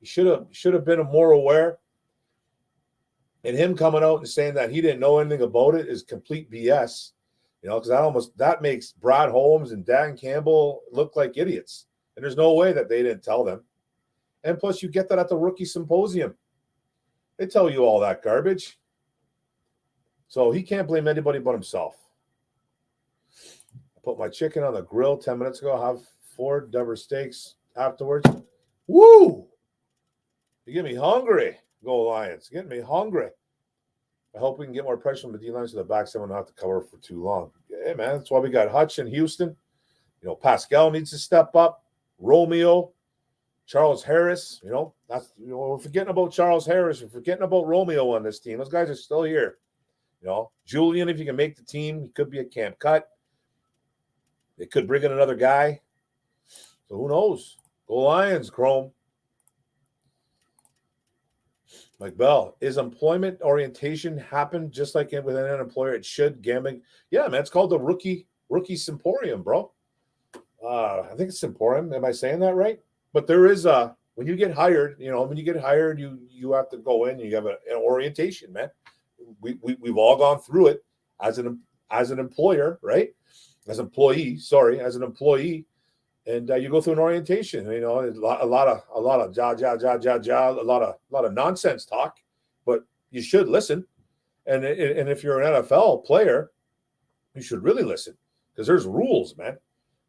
He should have been more aware. And him coming out and saying that he didn't know anything about it is complete BS. Because that makes Brad Holmes and Dan Campbell look like idiots. And there's no way that they didn't tell them. And plus, you get that at the rookie symposium. They tell you all that garbage. So he can't blame anybody but himself. I put my chicken on the grill 10 minutes ago. Have 4 Denver steaks afterwards. Woo! You get me hungry. Go Lions. Get me hungry. I hope we can get more pressure on the D-line so the backs don't have to cover for too long. Hey, man, that's why we got Hutch in Houston. Pascal needs to step up. Romeo, Charles Harris. We're forgetting about Charles Harris. We're forgetting about Romeo on this team. Those guys are still here. Julian, if you can make the team, he could be a camp cut. They could bring in another guy. So who knows? Go Lions, Chrome. Mike Bell, is employment orientation happen just like with an employer? It should. Gambling. Yeah, man, it's called the rookie symposium, bro. I think it's symposium. Am I saying that right? But there is when you get hired, you have to go in and you have an orientation, man. we've all gone through it as an employer, right? As an employee, and you go through an orientation. You know, a lot of a lot of nonsense talk, but you should listen. And if you're an NFL player, you should really listen because there's rules, man.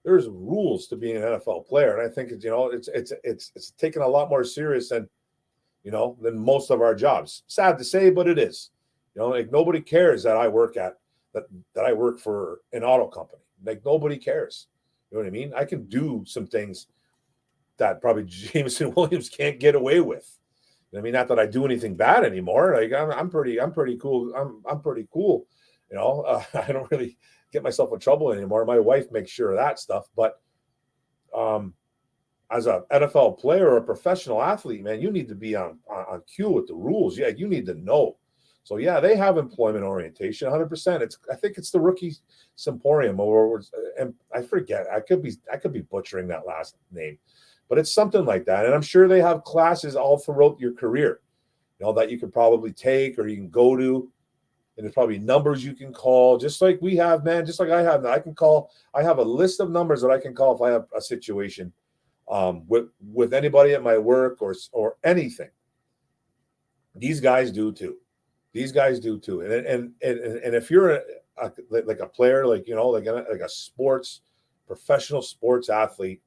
There's rules to being an NFL player, and I think it's taken a lot more serious than most of our jobs. Sad to say, but it is. Like nobody cares that I work for an auto company. Like nobody cares. You know what I mean? I can do some things that probably Jameson Williams can't get away with. I mean, not that I do anything bad anymore. Like I'm pretty cool. I'm pretty cool. I don't really get myself in trouble anymore. My wife makes sure of that stuff. But as an NFL player or a professional athlete, man, you need to be on cue with the rules. Yeah, you need to know. So yeah, they have employment orientation, 100%. I think it's the rookie symposium, and I forget. I could be butchering that last name, but it's something like that. And I'm sure they have classes all throughout your career, that you could probably take or you can go to. And there's probably numbers you can call, just like we have, man. Just like I have. I can call. I have a list of numbers that I can call if I have a situation with anybody at my work or anything. These guys do too. And if you're like a player, like a professional sports athlete,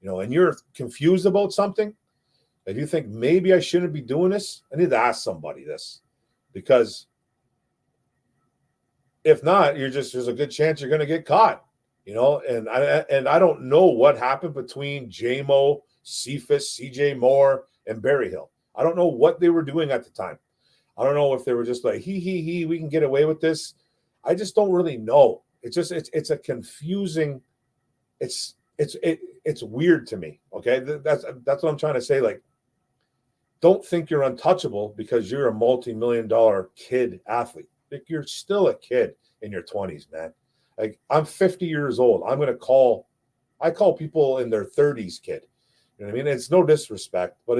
and you're confused about something, if you think maybe I shouldn't be doing this, I need to ask somebody this, because if not, there's a good chance you're going to get caught. And I don't know what happened between Jamo, Cephas, CJ Moore, and Berryhill. I don't know what they were doing at the time. I don't know if they were just like, we can get away with this. I just don't really know. It's a confusing, it's weird to me. Okay. That's what I'm trying to say. Like, don't think you're untouchable because you're a multi-million-dollar kid athlete. Like, you're still a kid in your 20s, man. Like, I'm 50 years old. I call people in their 30s kid. You know what I mean? It's no disrespect, but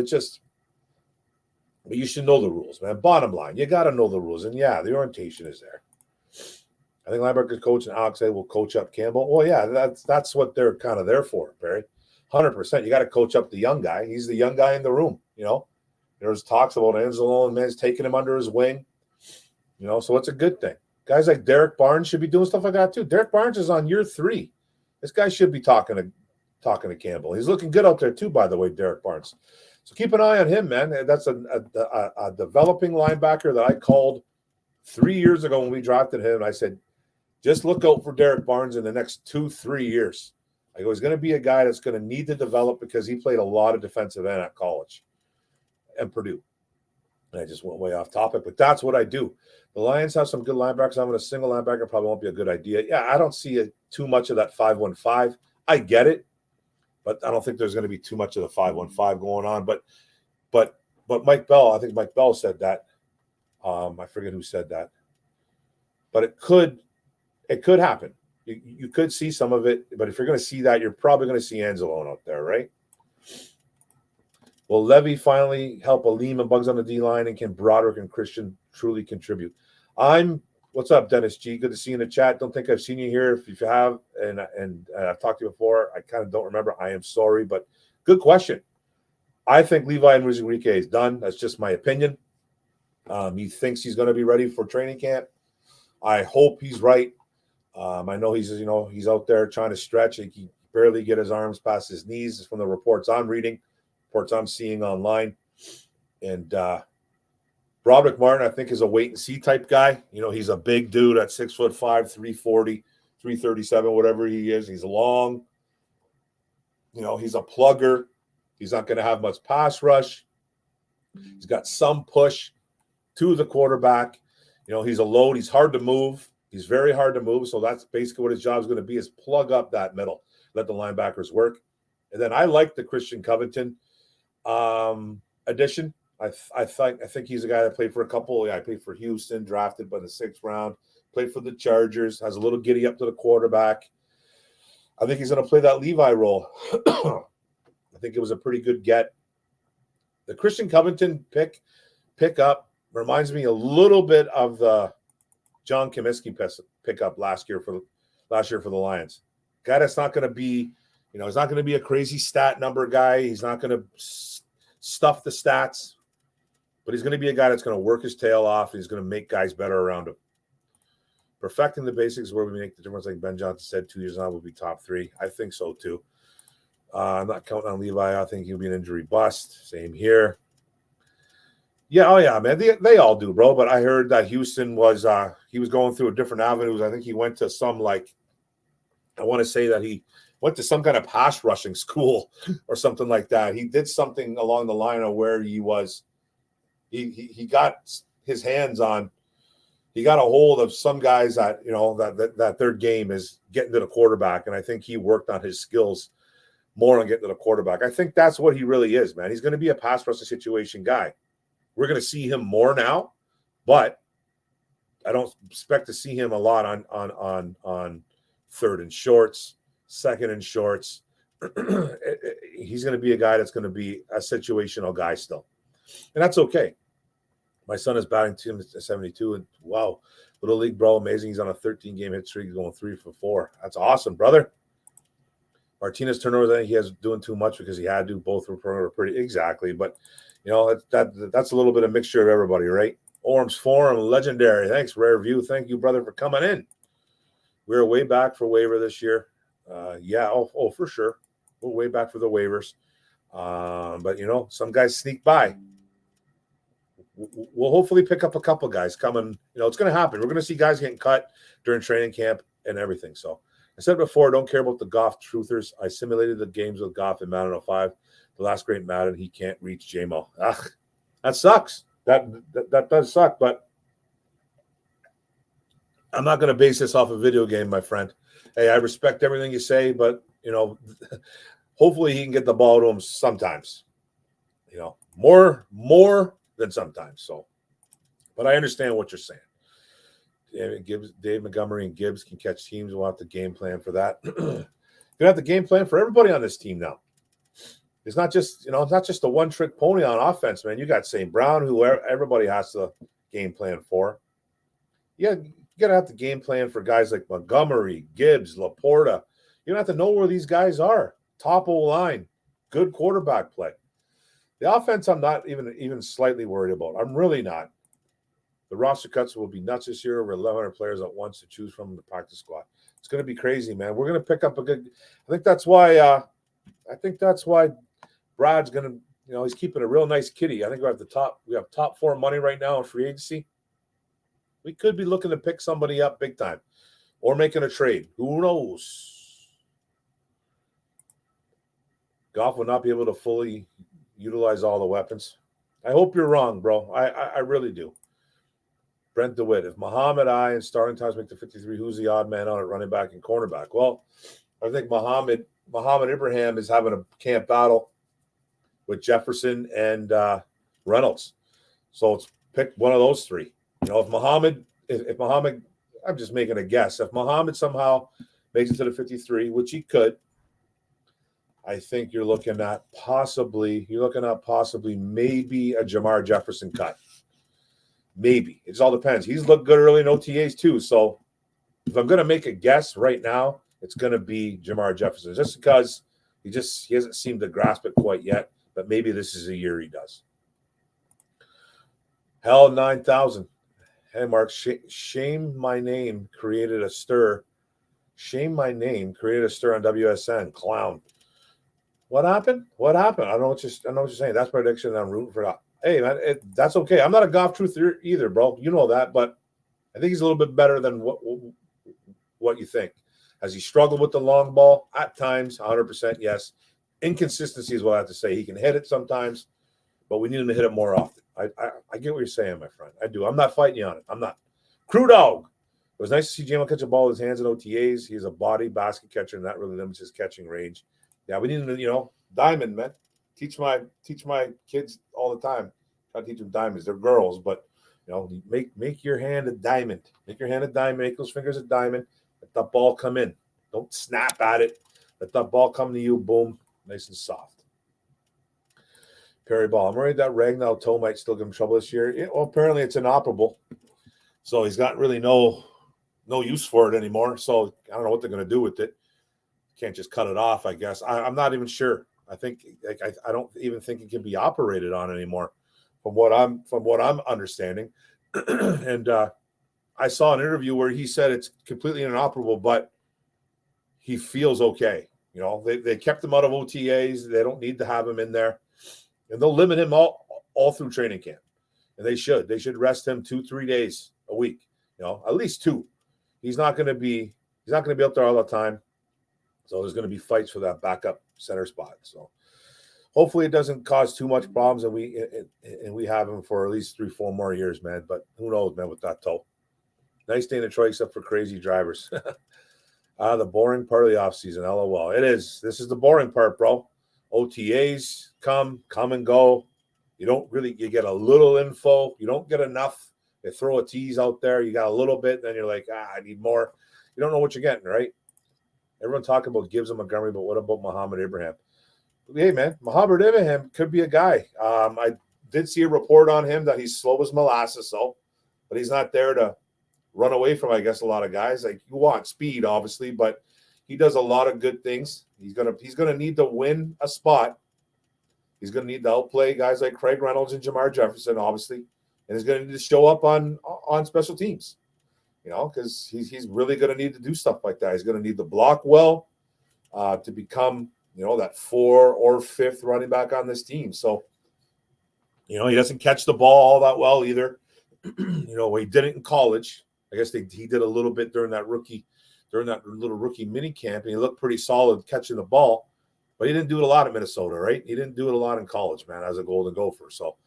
but you should know the rules, man. Bottom line, you got to know the rules. And yeah, the orientation is there. I think linebacker coach and Alex will coach up Campbell. Well, yeah, that's what they're kind of there for, Barry. 100%. You got to coach up the young guy. He's the young guy in the room, There's talks about Angelo and man's taking him under his wing, so it's a good thing. Guys like Derek Barnes should be doing stuff like that too. Derek Barnes is on year 3. This guy should be talking to Campbell. He's looking good out there too, by the way, Derek Barnes. So keep an eye on him, man. That's a developing linebacker that I called 3 years ago when we drafted him. And I said, just look out for Derek Barnes in the next 2-3 years. I go, he's going to be a guy that's going to need to develop because he played a lot of defensive end at college and Purdue. And I just went way off topic, but that's what I do. The Lions have some good linebackers. I'm going to single linebacker. Probably won't be a good idea. Yeah, I don't see too much of that 5-1-5. I get it, but I don't think there's going to be too much of the 5-1-5 going on. But Mike Bell, I think Mike Bell said that. I forget who said that, but it could happen. You could see some of it, but if you're going to see that, you're probably going to see Anzalone out there, right? Will Levy finally help Aleem and Bugs on the D-line, and can Broderick and Christian truly contribute? What's up, Dennis G? Good to see you in the chat. Don't think I've seen you here. If you have, and I've talked to you before, I kind of don't remember. I am sorry, but good question. I think Levi Enrique is done. That's just my opinion. He thinks he's going to be ready for training camp. I hope he's right. I know he's out there trying to stretch. He can barely get his arms past his knees from the reports I'm reading, reports I'm seeing online. And Broderick Martin, I think, is a wait-and-see type guy. He's a big dude at 6'5", 340, 337, whatever he is. He's long. He's a plugger. He's not going to have much pass rush. He's got some push to the quarterback. He's a load. He's hard to move. He's very hard to move. So that's basically what his job is going to be, is plug up that middle, let the linebackers work. And then I like the Christian Covington addition. I think he's a guy that played for a couple. Yeah, I played for Houston, drafted by the 6th round, played for the Chargers, has a little giddy up to the quarterback. I think he's going to play that Levi role. I think it was a pretty good get. The Christian Covington pick up reminds me a little bit of the John Comiskey pickup last year for the Lions. Guy that's not going to be, he's not going to be a crazy stat number guy. He's not going to stuff the stats, but he's going to be a guy that's going to work his tail off. He's going to make guys better around him. Perfecting the basics is where we make the difference. Like Ben Johnson said, 2 years on will be top 3. I think so too. I'm not counting on Levi. I think he'll be an injury bust. Same here. Yeah, oh yeah, man. They all do, bro. But I heard that Houston was he was going through a different avenues. I think he went to some I want to say that he went to some kind of pass rushing school or something like that. He did something along the line of where he got his hands on. He got a hold of some guys that that their game is getting to the quarterback, and I think he worked on his skills more on getting to the quarterback. I think that's what he really is, man. He's going to be a pass rushing situation guy. We're going to see him more now, but I don't expect to see him a lot on third and shorts, second and shorts. He's going to be a guy that's going to be a situational guy still, and that's okay. My son is batting 272, and wow, little league bro, amazing. He's on a 13-game hit streak, going 3 for 4. That's awesome, brother. Martinez turnovers, I think he has doing too much because he had to. Both were pretty exactly, but that's a little bit of mixture of everybody, right? Orum'S Forum, legendary. Thanks, Rare View. Thank you, brother, for coming in. We're way back for waiver this year. For sure. We're way back for the waivers. But some guys sneak by. We'll hopefully pick up a couple guys coming. It's going to happen. We're going to see guys getting cut during training camp and everything. So I said before, don't care about the Goff truthers. I simulated the games with Goff in Madden 05. The last great Madden, he can't reach Jamo. That sucks. That does suck, but I'm not going to base this off a video game, my friend. Hey, I respect everything you say, but, hopefully he can get the ball to him sometimes. More than sometimes. So, but I understand what you're saying. Dave Montgomery and Gibbs can catch teams. We'll have to game plan for that. Gonna have the game plan for everybody on this team now. It's not just a one-trick pony on offense, man. You got St. Brown, who everybody has to game plan for. Yeah, you gotta have the game plan for guys like Montgomery, Gibbs, Laporta. You don't have to know where these guys are. Top O-line, good quarterback play. The offense, I'm not even slightly worried about. I'm really not. The roster cuts will be nuts this year. Over 1,100 players at once to choose from in the practice squad. It's going to be crazy, man. We're going to pick up a good. I think that's why Brad's going to. He's keeping a real nice kitty. I think we have top 4 money right now in free agency. We could be looking to pick somebody up big time, or making a trade. Who knows? Goff will not be able to fully utilize all the weapons. I hope you're wrong, bro. I really do. Brent DeWitt, if Muhammad Ali and starting times make the 53, who's the odd man out at running back and cornerback? Well, I think Muhammad Ibrahim is having a camp battle with Jefferson and Reynolds. So it's pick one of those 3. If Muhammad, I'm just making a guess. If Muhammad somehow makes it to the 53, which he could, I think you're looking at possibly maybe a Jamar Jefferson cut. Maybe. It all depends. He's looked good early in OTAs too. So if I'm going to make a guess right now, it's going to be Jamar Jefferson, just because he hasn't seemed to grasp it quite yet. But maybe this is a year he does. Hell 9000. Hey, Mark, shame my name created a stir. Shame my name created a stir on WSN. Clown. What happened? I don't know what you're saying. That's prediction. I'm rooting for that. Hey, man, that's okay. I'm not a Goff truther either, bro. You know that, but I think he's a little bit better than what you think. Has he struggled with the long ball? At times, 100%, yes. Inconsistency is what I have to say. He can hit it sometimes, but we need him to hit it more often. I get what you're saying, my friend. I do. I'm not fighting you on it. I'm not. Crew Dog. It was nice to see Jamo catch a ball with his hands in OTAs. He's a body basket catcher, and that really limits his catching range. Yeah, we need him to, diamond, man. Teach my kids all the time. Try to teach them diamonds. They're girls, but make your hand a diamond. Make your hand a diamond. Make those fingers a diamond. Let that ball come in. Don't snap at it. Let that ball come to you. Boom, nice and soft. Perry Ball. I'm worried that Ragnar toe might still give him trouble this year. Yeah, well, apparently it's inoperable, so he's got really no use for it anymore. So I don't know what they're going to do with it. Can't just cut it off, I guess. I'm not even sure. I think I don't even think it can be operated on anymore, from what I'm understanding. And I saw an interview where he said it's completely inoperable, but he feels okay. You know, they kept him out of OTAs. They don't need to have him in there, and they'll limit him all through training camp. And they should rest him 2-3 days a week. You know, at least 2. He's not going to be up there all the time. So there's going to be fights for that backup center spot. So hopefully it doesn't cause too much problems, and we have him for at least 3-4 more years, man. But who knows, man, with that toe. Nice day in Detroit, except for crazy drivers. The boring part of the offseason, LOL. It is. This is the boring part, bro. OTAs come and go. You get a little info. You don't get enough. They throw a tease out there. You got a little bit, then you're like, I need more. You don't know what you're getting, right? Everyone talking about Gibbs and Montgomery, but what about Muhammad Ibrahim? Hey, man, Muhammad Ibrahim could be a guy. I did see a report on him that he's slow as molasses, but he's not there to run away from, I guess, a lot of guys. Like, you want speed, obviously, but he does a lot of good things. He's gonna need to win a spot. He's gonna need to outplay guys like Craig Reynolds and Jamar Jefferson, obviously, and he's gonna need to show up on special teams. You know, because he's really going to need to do stuff like that. He's going to need to block well to become, you know, that 4th or 5th running back on this team. So, you know, he doesn't catch the ball all that well either. You know, he did it in college. I guess he did a little bit during that little rookie mini camp, and he looked pretty solid catching the ball. But he didn't do it a lot at Minnesota, right? He didn't do it a lot in college, man, as a Golden Gopher. So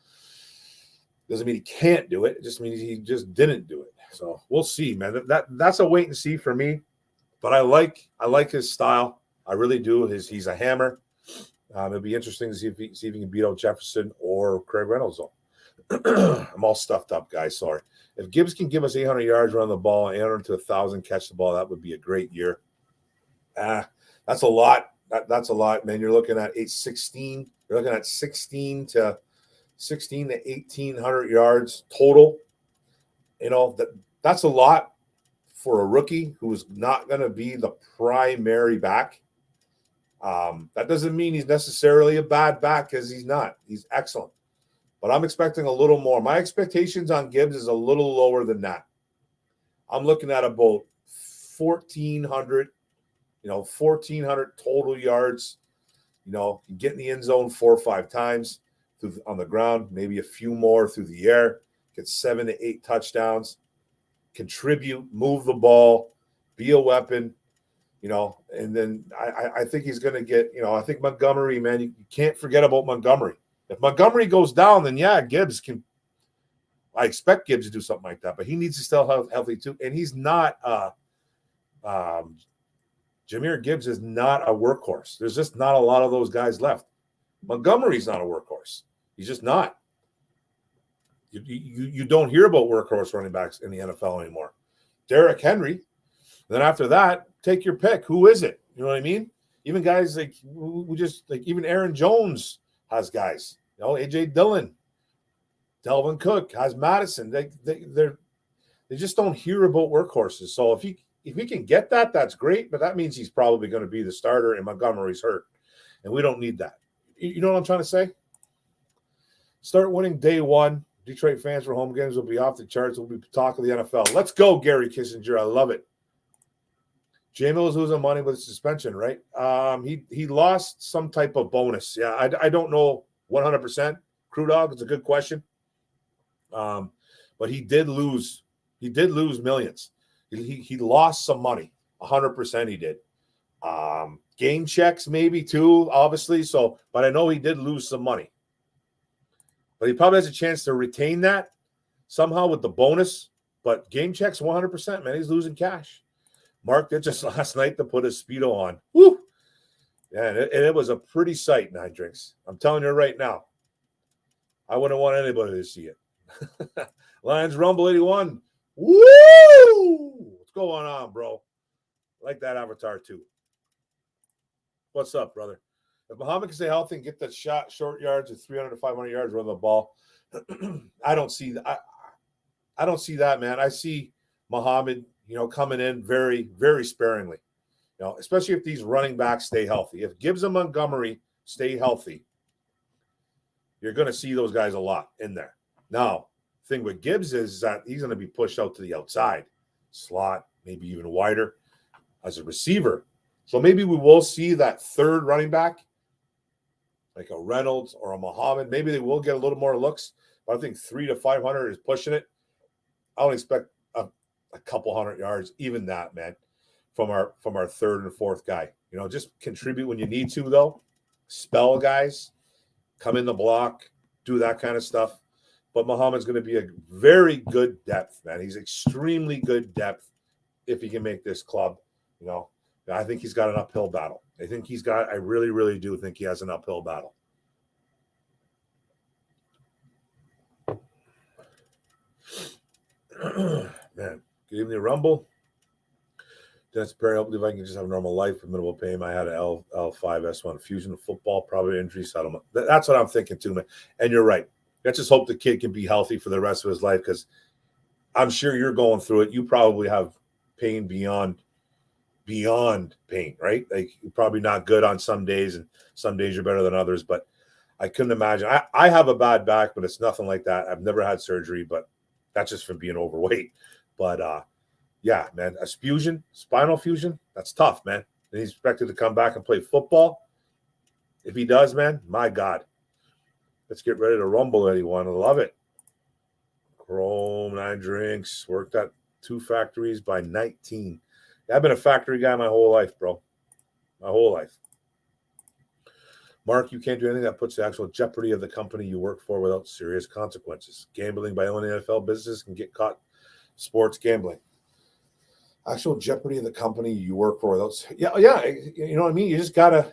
doesn't mean he can't do it. It just means he just didn't do it. So we'll see, man. That's a wait and see for me. But I like his style. I really do. He's a hammer. It'll be interesting to see if he can beat out Jefferson or Craig Reynolds. I'm all stuffed up, guys. Sorry. If Gibbs can give us 800 yards running the ball, 800 to 1,000 catch the ball, that would be a great year. That's a lot. That's a lot, man. You're looking at 816. You're looking at 16 to 1,800 yards total. You know, that's a lot for a rookie who's not going to be the primary back. That doesn't mean he's necessarily a bad back, because he's not. He's excellent. But I'm expecting a little more. My expectations on Gibbs is a little lower than that. I'm looking at about 1,400, 1,400 total yards. You know, get in the end zone 4 or 5 times on the ground, maybe a few more through the air. Get 7 to 8 touchdowns, contribute, move the ball, be a weapon, and then I think he's going to get, I think Montgomery, man, you can't forget about Montgomery. If Montgomery goes down, then Gibbs can, I expect Gibbs to do something like that, but he needs to still healthy too. And he's not, Jahmyr Gibbs is not a workhorse. There's just not a lot of those guys left. Montgomery's not a workhorse. He's just not. You don't hear about workhorse running backs in the NFL anymore. Derrick Henry. Then after that, take your pick. Who is it? You know what I mean? Even guys like even Aaron Jones has guys. AJ Dillon, Delvin Cook has Madison. They just don't hear about workhorses. So if he can get that, that's great. But that means he's probably going to be the starter, and Montgomery's hurt, and we don't need that. You know what I'm trying to say? Start winning day one. Detroit fans for home games will be off the charts. We'll be talking the NFL. Let's go, Gary Kissinger. I love it. J-Mill's losing money with suspension, right? He lost some type of bonus. Yeah, I don't know 100%. Crew Dog, it's a good question. But he did lose. He did lose millions. He lost some money. 100% he did. Game checks maybe too, obviously. So, but I know he did lose some money. But he probably has a chance to retain that somehow with the bonus. But game checks 100%, man. He's losing cash. Mark did just last night to put his Speedo on. Woo! Yeah, and it was a pretty sight, 9 drinks. I'm telling you right now. I wouldn't want anybody to see it. Lions Rumble 81. Woo! What's going on, bro? I like that avatar too. What's up, brother? If Muhammad can stay healthy and get that shot, short yards of 300 to 500 yards, run the ball, I don't see that. I don't see that, man. I see Muhammad, coming in very, very sparingly. Especially if these running backs stay healthy. If Gibbs and Montgomery stay healthy, you're going to see those guys a lot in there. Now, the thing with Gibbs is that he's going to be pushed out to the outside, slot, maybe even wider as a receiver. So maybe we will see that third running back, like a Reynolds or a Muhammad. Maybe they will get a little more looks, but I think 300 to 500 is pushing it. I don't expect a couple hundred yards, even that, man, from our third and fourth guy. Just contribute when you need to, though. Spell guys, come in the block, do that kind of stuff. But Muhammad's going to be a very good depth, man. He's extremely good depth if he can make this club. I think he's got an uphill battle. I really, really do think he has an uphill battle. Man, good evening, Rumble. Dennis Perry, I believe I can just have a normal life with minimal pain. I had an L5S1 fusion of football, probably injury settlement. That's what I'm thinking too, man. And you're right. Let's just hope the kid can be healthy for the rest of his life, because I'm sure you're going through it. You probably have pain beyond pain, right? Like, you're probably not good on some days, and some days you're better than others. But I couldn't imagine. I have a bad back, but it's nothing like that. I've never had surgery, but that's just from being overweight. But yeah, man, a spinal fusion, that's tough, man. And he's expected to come back and play football. If he does, man, my God. Let's get ready to rumble, anyone. I love it. Chrome, 9 drinks, worked at 2 factories by 19. I've been a factory guy my whole life, bro. My whole life. Mark, you can't do anything that puts the actual jeopardy of the company you work for without serious consequences. Gambling by owning NFL business can get caught. Sports gambling. Actual jeopardy of the company you work for without. Yeah. You know what I mean? You just gotta.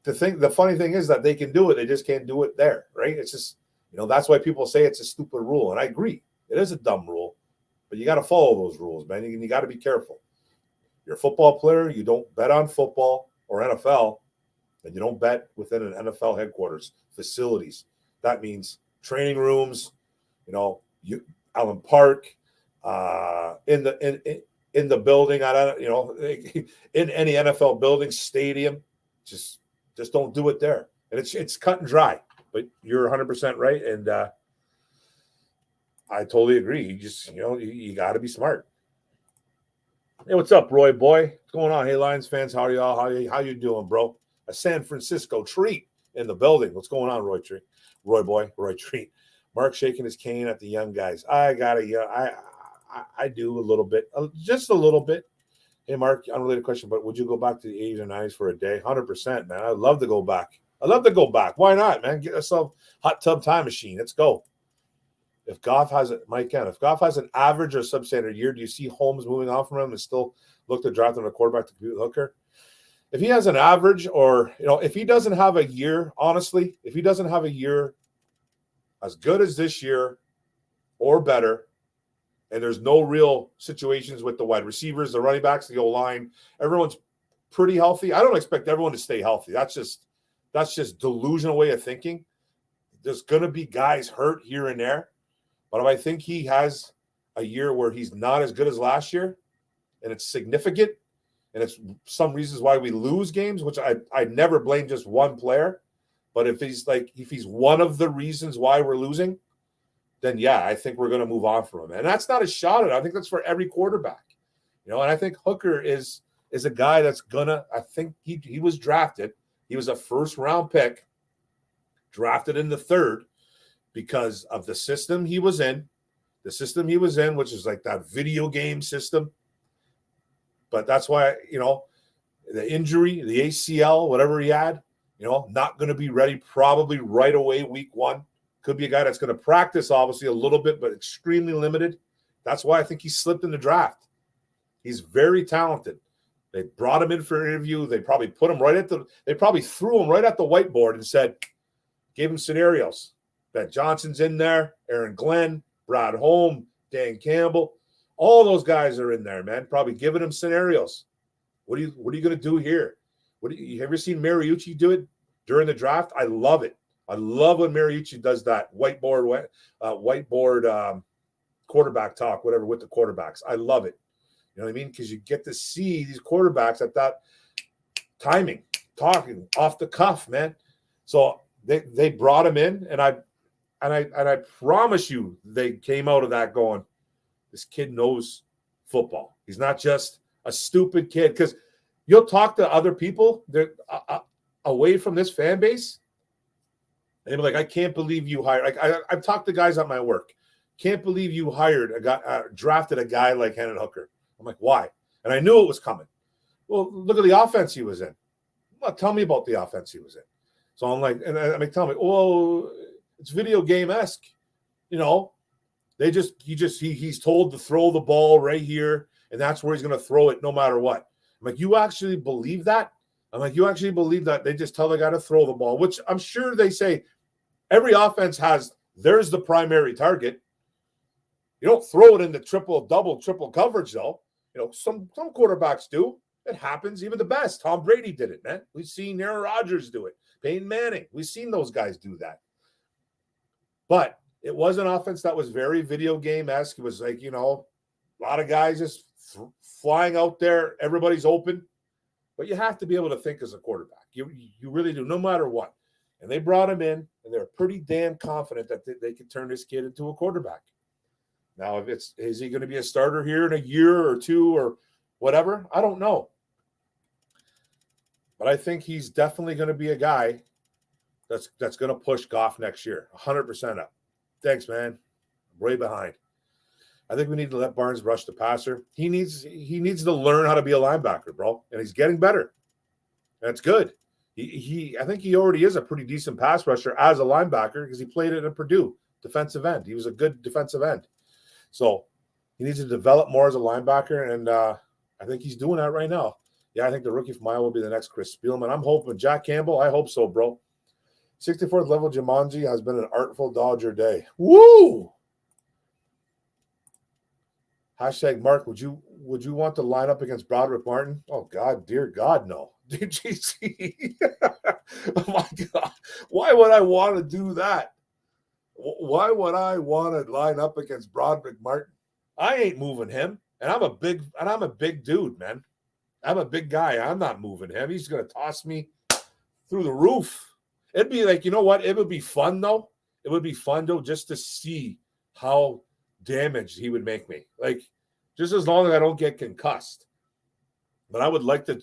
The funny thing is that they can do it. They just can't do it there, right? It's just, that's why people say it's a stupid rule, and I agree. It is a dumb rule, but you got to follow those rules, man. You got to be careful. You're a football player. You don't bet on football or NFL. And you don't bet within an NFL headquarters facilities. That means training rooms, Allen Park, in the building, in any NFL building, stadium. Just don't do it there. And it's cut and dry. But you're 100% right, and I totally agree. You just you got to be smart. Hey, what's up, Roy boy? What's going on? Hey, Lions fans, how are y'all? How you doing, bro? A San Francisco treat in the building. What's going on, Roy Treat? Mark shaking his cane at the young guys. I do a little bit, just a little bit. Hey, Mark, unrelated question, but would you go back to the 80s or 90s for a day? 100%, man. I'd love to go back. Why not, man? Get yourself hot tub time machine. Let's go. If Goff has an average or substandard year, do you see Holmes moving on from him and still look to draft him a quarterback to compete with Hooker? If he has an average, or if he doesn't have a year, honestly, if he doesn't have a year as good as this year or better, and there's no real situations with the wide receivers, the running backs, the O-line, everyone's pretty healthy. I don't expect everyone to stay healthy. That's just delusional way of thinking. There's going to be guys hurt here and there. But if I think he has a year where he's not as good as last year, and it's significant, and it's some reasons why we lose games, which I never blame just one player. But if he's one of the reasons why we're losing, then yeah, I think we're going to move on from him. And that's not a shot at it. I think that's for every quarterback. And I think Hooker is a guy that's gonna, I think he was drafted. He was a first-round pick, drafted in the 3rd because of the system he was in. The system he was in, which is like that video game system. But that's why, the injury, the ACL, whatever he had, not going to be ready probably right away week 1. Could be a guy that's going to practice, obviously, a little bit, but extremely limited. That's why I think he slipped in the draft. He's very talented. They brought him in for an interview. They probably threw him right at the whiteboard and said, gave him scenarios. Ben Johnson's in there, Aaron Glenn, Brad Holm, Dan Campbell. All those guys are in there, man. Probably giving him scenarios. What are you going to do here? Have you ever seen Mariucci do it during the draft? I love it. I love when Mariucci does that whiteboard quarterback talk, whatever, with the quarterbacks. I love it. You know what I mean? Because you get to see these quarterbacks at that timing, talking off the cuff, man. So they brought him in, and I promise you, they came out of that going, this kid knows football. He's not just a stupid kid. Because you'll talk to other people that away from this fan base, and they'll be like, I can't believe you hired. I've talked to guys at my work. Can't believe you hired a guy, drafted a guy like Hendon Hooker. I'm like, why? And I knew it was coming. Well, look at the offense he was in. Well, tell me about the offense he was in. So I'm like, and I mean, tell me, oh, it's video game-esque. You know, he's told to throw the ball right here, and that's where he's going to throw it no matter what. I'm like, you actually believe that? I'm like, you actually believe that they just tell the guy to throw the ball, which I'm sure they say every offense has, there's the primary target. You don't throw it into triple coverage, though. You know, some quarterbacks do. It happens. Even the best. Tom Brady did it, man. We've seen Aaron Rodgers do it. Peyton Manning. We've seen those guys do that. But it was an offense that was very video game-esque. It was like, you know, a lot of guys just flying out there. Everybody's open. But you have to be able to think as a quarterback. You really do, no matter what. And they brought him in, and they're pretty damn confident that they could turn this kid into a quarterback. Now, is he going to be a starter here in a year or two or whatever? I don't know. But I think he's definitely going to be a guy that's going to push Goff next year, 100% up. Thanks, man. Way behind. I think we need to let Barnes rush the passer. He needs to learn how to be a linebacker, bro, and he's getting better. That's good. I think he already is a pretty decent pass rusher as a linebacker because he played it at Purdue, defensive end. He was a good defensive end. So he needs to develop more as a linebacker, and I think he's doing that right now. Yeah, I think the rookie from Iowa will be the next Chris Spielman. I'm hoping. Jack Campbell, I hope so, bro. 64th level Jumanji has been an artful Dodger day. Woo! Hashtag Mark, would you want to line up against Broderick Martin? Oh, God, dear God, no. DGC. Oh, my God. Why would I want to do that? Why would I want to line up against Broderick Martin? I ain't moving him. And I'm a big dude, man. I'm a big guy. I'm not moving him. He's going to toss me through the roof. It'd be like, you know what? It would be fun, though. It would be fun, though, just to see how damaged he would make me. Like, just as long as I don't get concussed. But I would like to,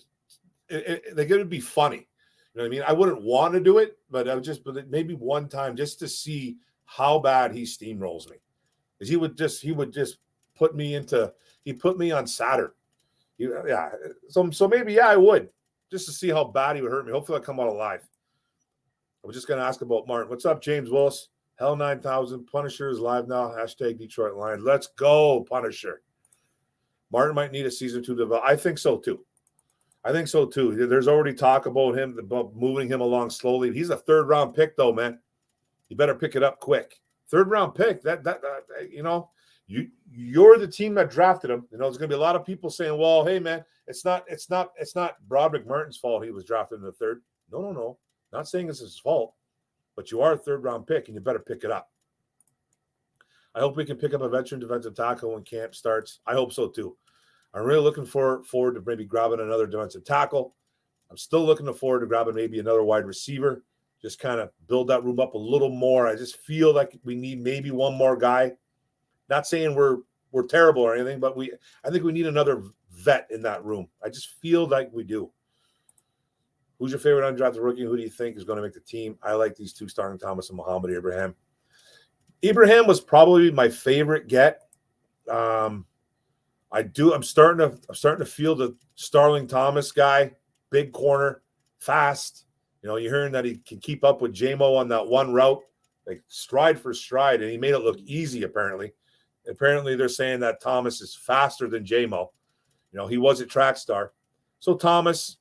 it would be funny. You know what I mean? I wouldn't want to do it, but maybe one time just to see how bad he steamrolls me. Because he would just put me on Saturn. Yeah. So maybe, yeah, I would. Just to see how bad he would hurt me. Hopefully I come out alive. I was just going to ask about Martin. What's up, James Willis? Hell 9000. Punisher is live now. Hashtag Detroit Lions. Let's go, Punisher. Martin might need a season 2 develop. I think so, too. There's already talk about moving him along slowly. He's a third-round pick, though, man. You better pick it up quick. Third-round pick. That you know, you're the team that drafted him. You know, there's going to be a lot of people saying, "Well, hey, man, it's not Broderick Martin's fault he was drafted in the third." No. Not saying it's his fault, but you are a third-round pick, and you better pick it up. I hope we can pick up a veteran defensive tackle when camp starts. I hope so, too. I'm really looking forward to maybe grabbing another defensive tackle. I'm still looking forward to grabbing maybe another wide receiver, just kind of build that room up a little more. I just feel like we need maybe one more guy. Not saying we're terrible or anything, but I think we need another vet in that room. I just feel like we do. Who's your favorite undrafted rookie? Who do you think is going to make the team? I like these two, Starling Thomas and Muhammad Ibrahim. Ibrahim was probably my favorite get. I'm starting to feel the Starling Thomas guy, big corner, fast. You know, you're hearing that he can keep up with Jamo on that one route, like stride for stride, and he made it look easy, apparently. Apparently, they're saying that Thomas is faster than Jamo. You know, he was a track star. So, Thomas,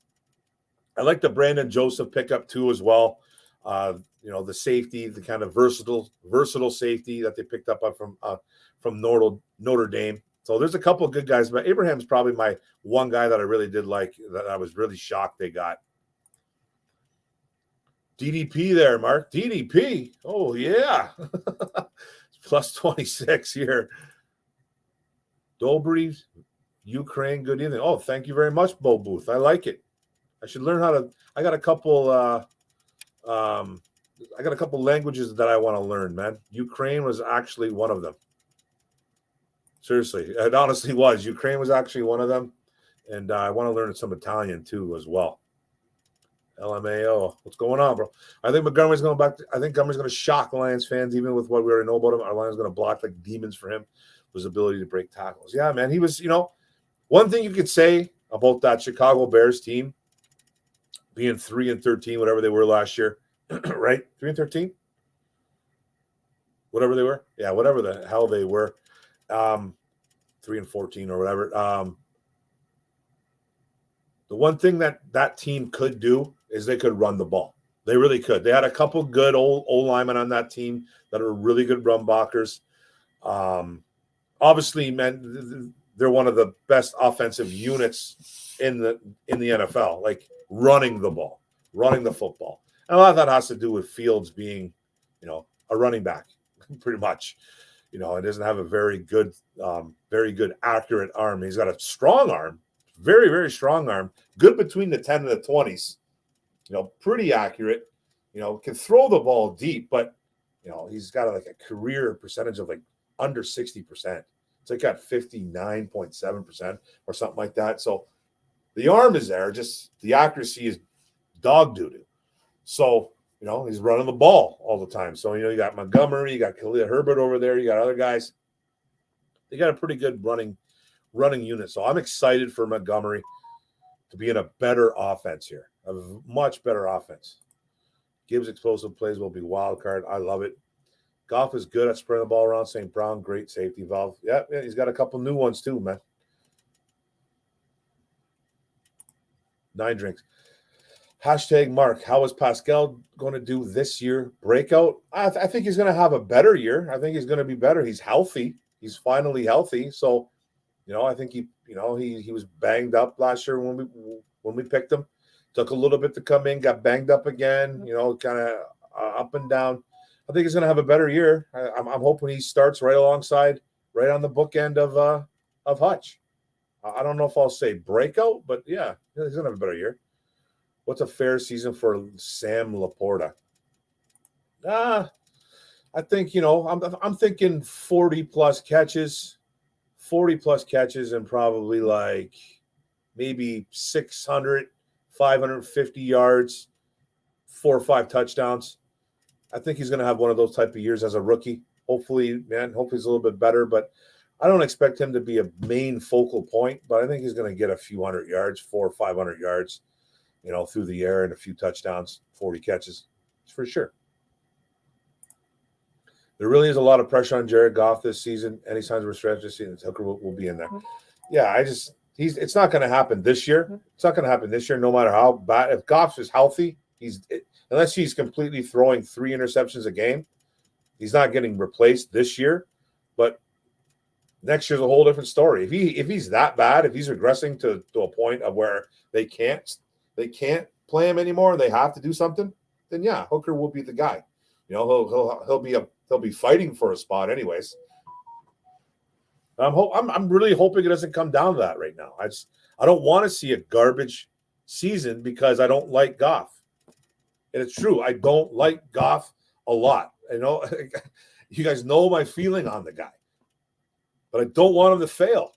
I like the Brandon Joseph pickup, too, as well. You know, the safety, the kind of versatile safety that they picked up from Notre Dame. So there's a couple of good guys, but Abraham's probably my one guy that I really did like, that I was really shocked they got. DDP there, Mark. DDP. Oh, yeah. Plus 26 here. Dobry, Ukraine, good evening. Oh, thank you very much, Bo Booth. I like it. I should learn how to. I got a couple languages that I want to learn, man. Ukraine was actually one of them. Seriously, it honestly was. Ukraine was actually one of them. And I want to learn some Italian too as well. LMAO. What's going on, bro? I think Montgomery's going back. I think Montgomery's going to shock Lions fans, even with what we already know about him. Our Lions going to block like demons for him. His ability to break tackles. Yeah, man. He was, one thing you could say about that Chicago Bears team being 3-13, whatever they were last year, right? 3-13? Whatever they were. Yeah, whatever the hell they were. 3-14 or whatever. The one thing that team could do is they could run the ball. They really could. They had a couple good old linemen on that team that are really good run blockers. Obviously, man, they're one of the best offensive units in the NFL, like running the ball, running the football. And a lot of that has to do with Fields being, a running back, pretty much. It doesn't have a very good accurate arm. He's got a strong arm, very, very strong arm, good between the 10 and the 20s. Pretty accurate. Can throw the ball deep, but he's got like a career percentage of like under 60%. It's like got 59.7% or something like that. So the arm is there, just the accuracy is dog doo-doo. So, he's running the ball all the time. So, you got Montgomery, you got Khalil Herbert over there, you got other guys. They got a pretty good running unit. So I'm excited for Montgomery to be in a better offense here, a much better offense. Gibbs' explosive plays will be wild card. I love it. Goff is good at spreading the ball around. St. Brown, great safety valve. Yeah, he's got a couple new ones too, man. 9 drinks. Hashtag Mark, how is Pascal going to do this year? Breakout? I think he's going to have a better year. I think he's going to be better. He's healthy. He's finally healthy. So, I think he was banged up last year when we picked him. Took a little bit to come in, got banged up again, kind of up and down. I think he's going to have a better year. I'm hoping he starts right alongside, right on the bookend of Hutch. I don't know if I'll say breakout, but yeah, he's going to have a better year. What's a fair season for Sam Laporta? I think, I'm thinking 40 plus catches and probably like maybe 600, 550 yards, 4 or 5 touchdowns. I think he's going to have one of those type of years as a rookie. Hopefully he's a little bit better, but I don't expect him to be a main focal point, but I think he's going to get a few hundred yards, 400 or 500 yards, through the air and a few touchdowns, 40 catches for sure. There really is a lot of pressure on Jared Goff this season. Any signs of a stretch this season, Tucker will be in there. Yeah, it's not going to happen this year. It's not going to happen this year, no matter how bad. If Goff is healthy, unless he's completely throwing 3 interceptions a game, he's not getting replaced this year. But next year's a whole different story. If he's that bad, if he's regressing to a point of where they can't play him anymore, they have to do something, then yeah, Hooker will be the guy. He'll be fighting for a spot anyways. I'm really hoping it doesn't come down to that right now. I don't want to see a garbage season because I don't like Goff. And it's true, I don't like Goff a lot. You guys know my feeling on the guy. But I don't want him to fail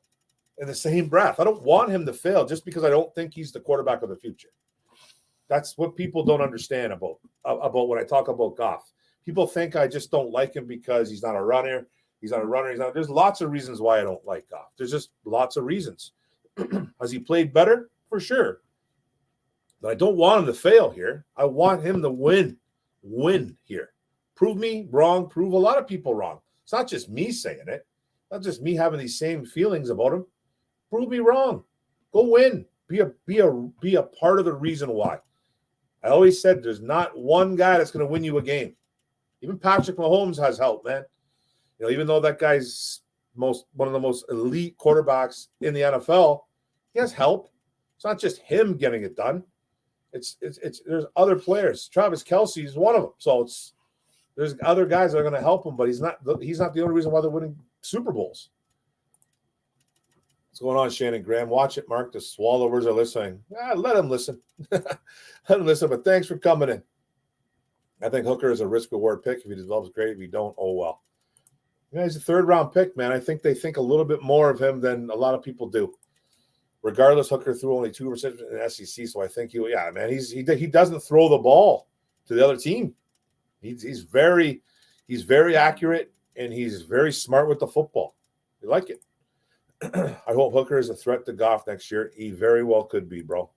in the same breath. I don't want him to fail just because I don't think he's the quarterback of the future. That's what people don't understand about when I talk about Goff. People think I just don't like him because he's not a runner. There's lots of reasons why I don't like Goff. There's just lots of reasons. Has he played better? For sure. But I don't want him to fail here. I want him to win here. Prove me wrong. Prove a lot of people wrong. It's not just me saying it. Not just me having these same feelings about him. Prove me wrong. Go win. Be a part of the reason why. I always said there's not one guy that's going to win you a game. Even Patrick Mahomes has help, man. Even though that guy's one of the most elite quarterbacks in the NFL, he has help. It's not just him getting it done. It's there's other players. Travis Kelce is one of them. So there's other guys that are going to help him, but he's not the only reason why they're winning Super Bowls. What's going on, Shannon Graham? Watch it, Mark. The swallowers are listening. Let them listen. Let them listen. But thanks for coming in. I think Hooker is a risk-reward pick. If he develops, great. If he don't, oh well. Yeah, he's a third-round pick, man. I think they think a little bit more of him than a lot of people do. Regardless, Hooker threw only 2 receptions in the SEC, so I think he doesn't throw the ball to the other team. He's very accurate, and he's very smart with the football. You like it. I hope Hooker is a threat to Goff next year. He very well could be, bro.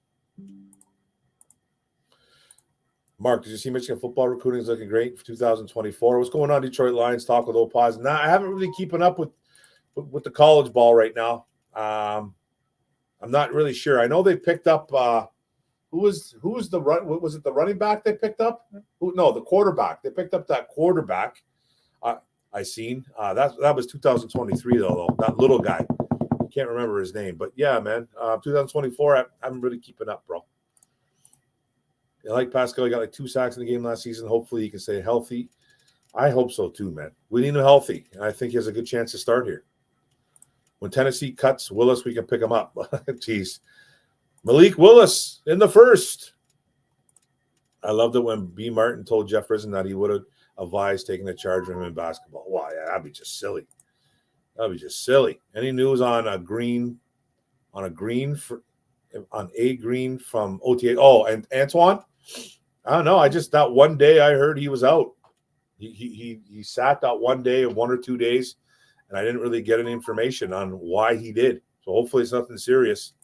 Mark, did you see Michigan football recruiting is looking great for 2024? What's going on, Detroit Lions? Talk with Opaz. Nah, I haven't really keeping up with the college ball right now. I'm not really sure. I know they picked up who was the run? Was it the running back they picked up? No, the quarterback. They picked up that quarterback. I seen that was 2023 though. That little guy. Can't remember his name, but yeah, man. 2024. I'm really keeping up, bro. I like Pascal. He got like 2 sacks in the game last season. Hopefully, he can stay healthy. I hope so too, man. We need him healthy. I think he has a good chance to start here. When Tennessee cuts Willis, we can pick him up. Jeez. Malik Willis in the first. I loved it when B. Martin told Jeff Risen that he would have advised taking the charge of him in basketball. Wow, yeah, that'd be just silly. Any news on a green from OTA? Oh, and Antoine? I don't know. I just that one day I heard he was out. He sat that one day or 1 or 2 days, and I didn't really get any information on why he did. So hopefully it's nothing serious.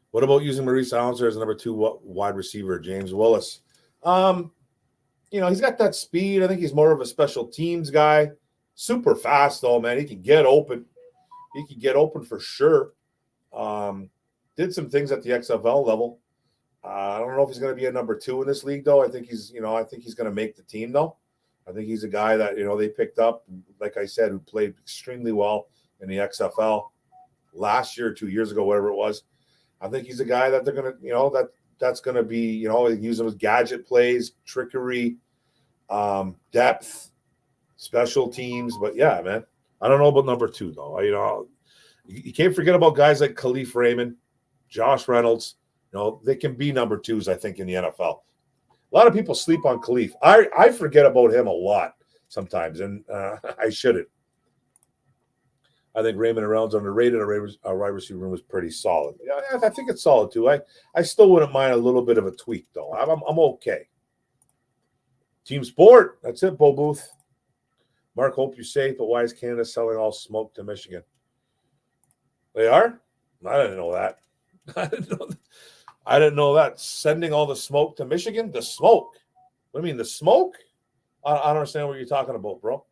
What about using Maurice Allenser as number 2 wide receiver, James Willis? He's got that speed. I think he's more of a special teams guy. Super fast, though, man. He can get open. For sure. Did some things at the XFL level. I don't know if he's going to be a number 2 in this league, though. I think he's going to make the team, though. I think he's a guy that, they picked up, like I said, who played extremely well in the XFL last year, 2 years ago, whatever it was. I think he's a guy that they're going to, that's going to be, use him as gadget plays, trickery, depth, special teams. But yeah, man, I don't know about number 2 though. You can't forget about guys like Khalif Raymond, Josh Reynolds. They can be number 2s, I think, in the NFL. A lot of people sleep on Khalif. I forget about him a lot sometimes, and I shouldn't. I think Raymond and Reynolds underrated. Our wide receiver room was pretty solid. Yeah, I think it's solid too. I still wouldn't mind a little bit of a tweak though. I'm okay. Team sport. That's it, Bo Booth. Mark, hope you're safe. But why is Canada selling all smoke to Michigan? They are? I didn't know that. I didn't know that. Sending all the smoke to Michigan? The smoke? What do you mean, the smoke? I don't understand what you're talking about, bro.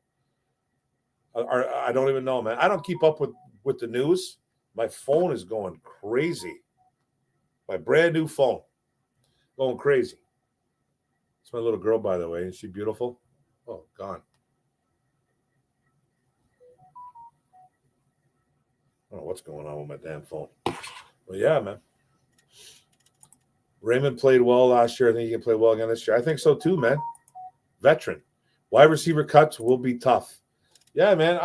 I don't even know, man. I don't keep up with the news. My phone is going crazy. My brand new phone. Going crazy. It's my little girl, by the way. Is she beautiful? Oh, gone. I don't know what's going on with my damn phone. But yeah, man. Raymond played well last year. I think he can play well again this year. I think so too, man. Veteran. Wide receiver cuts will be tough. Yeah, man.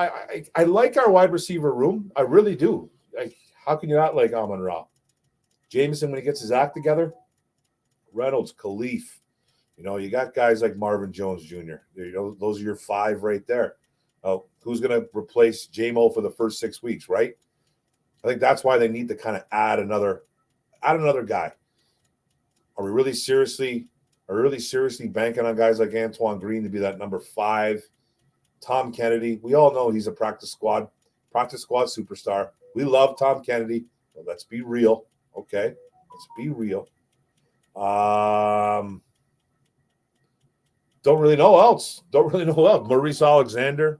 I like our wide receiver room. I really do. How can you not like Amon-Ra? Jameson, when he gets his act together. Reynolds, Khalif. You got guys like Marvin Jones Jr. Those are your 5 right there. Who's going to replace Jamo for the first 6 weeks, right? I think that's why they need to kind of add another guy. Are we really seriously banking on guys like Antoine Green to be that number 5? Tom Kennedy, we all know he's a practice squad superstar. We love Tom Kennedy. Well, let's be real, okay? Let's be real. Don't really know else. Maurice Alexander.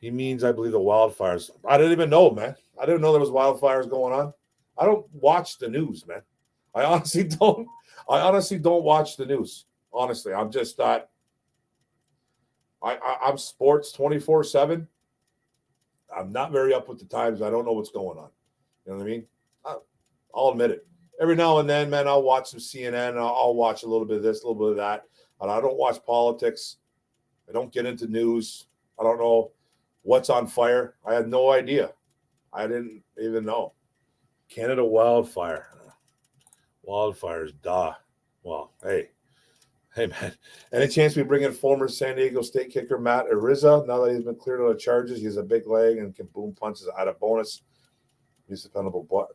He means, I believe, the wildfires. I didn't even know, man. I didn't know there was wildfires going on. I don't watch the news, man. I honestly don't watch the news. Honestly, I'm just not. I'm sports 24/7. I'm not very up with the times. I don't know what's going on. You know what I mean? I'll admit it. Every now and then, man, I'll watch some CNN. And I'll watch a little bit of this, a little bit of that. And I don't watch politics. I don't get into news. I don't know what's on fire. I had no idea. I didn't even know. Canada wildfire. Wildfires, duh. Well, hey, man. Any chance we bring in former San Diego State kicker Matt Ariza? Now that he's been cleared of the charges, he has a big leg and can boom punches out of bonus. He's dependable, but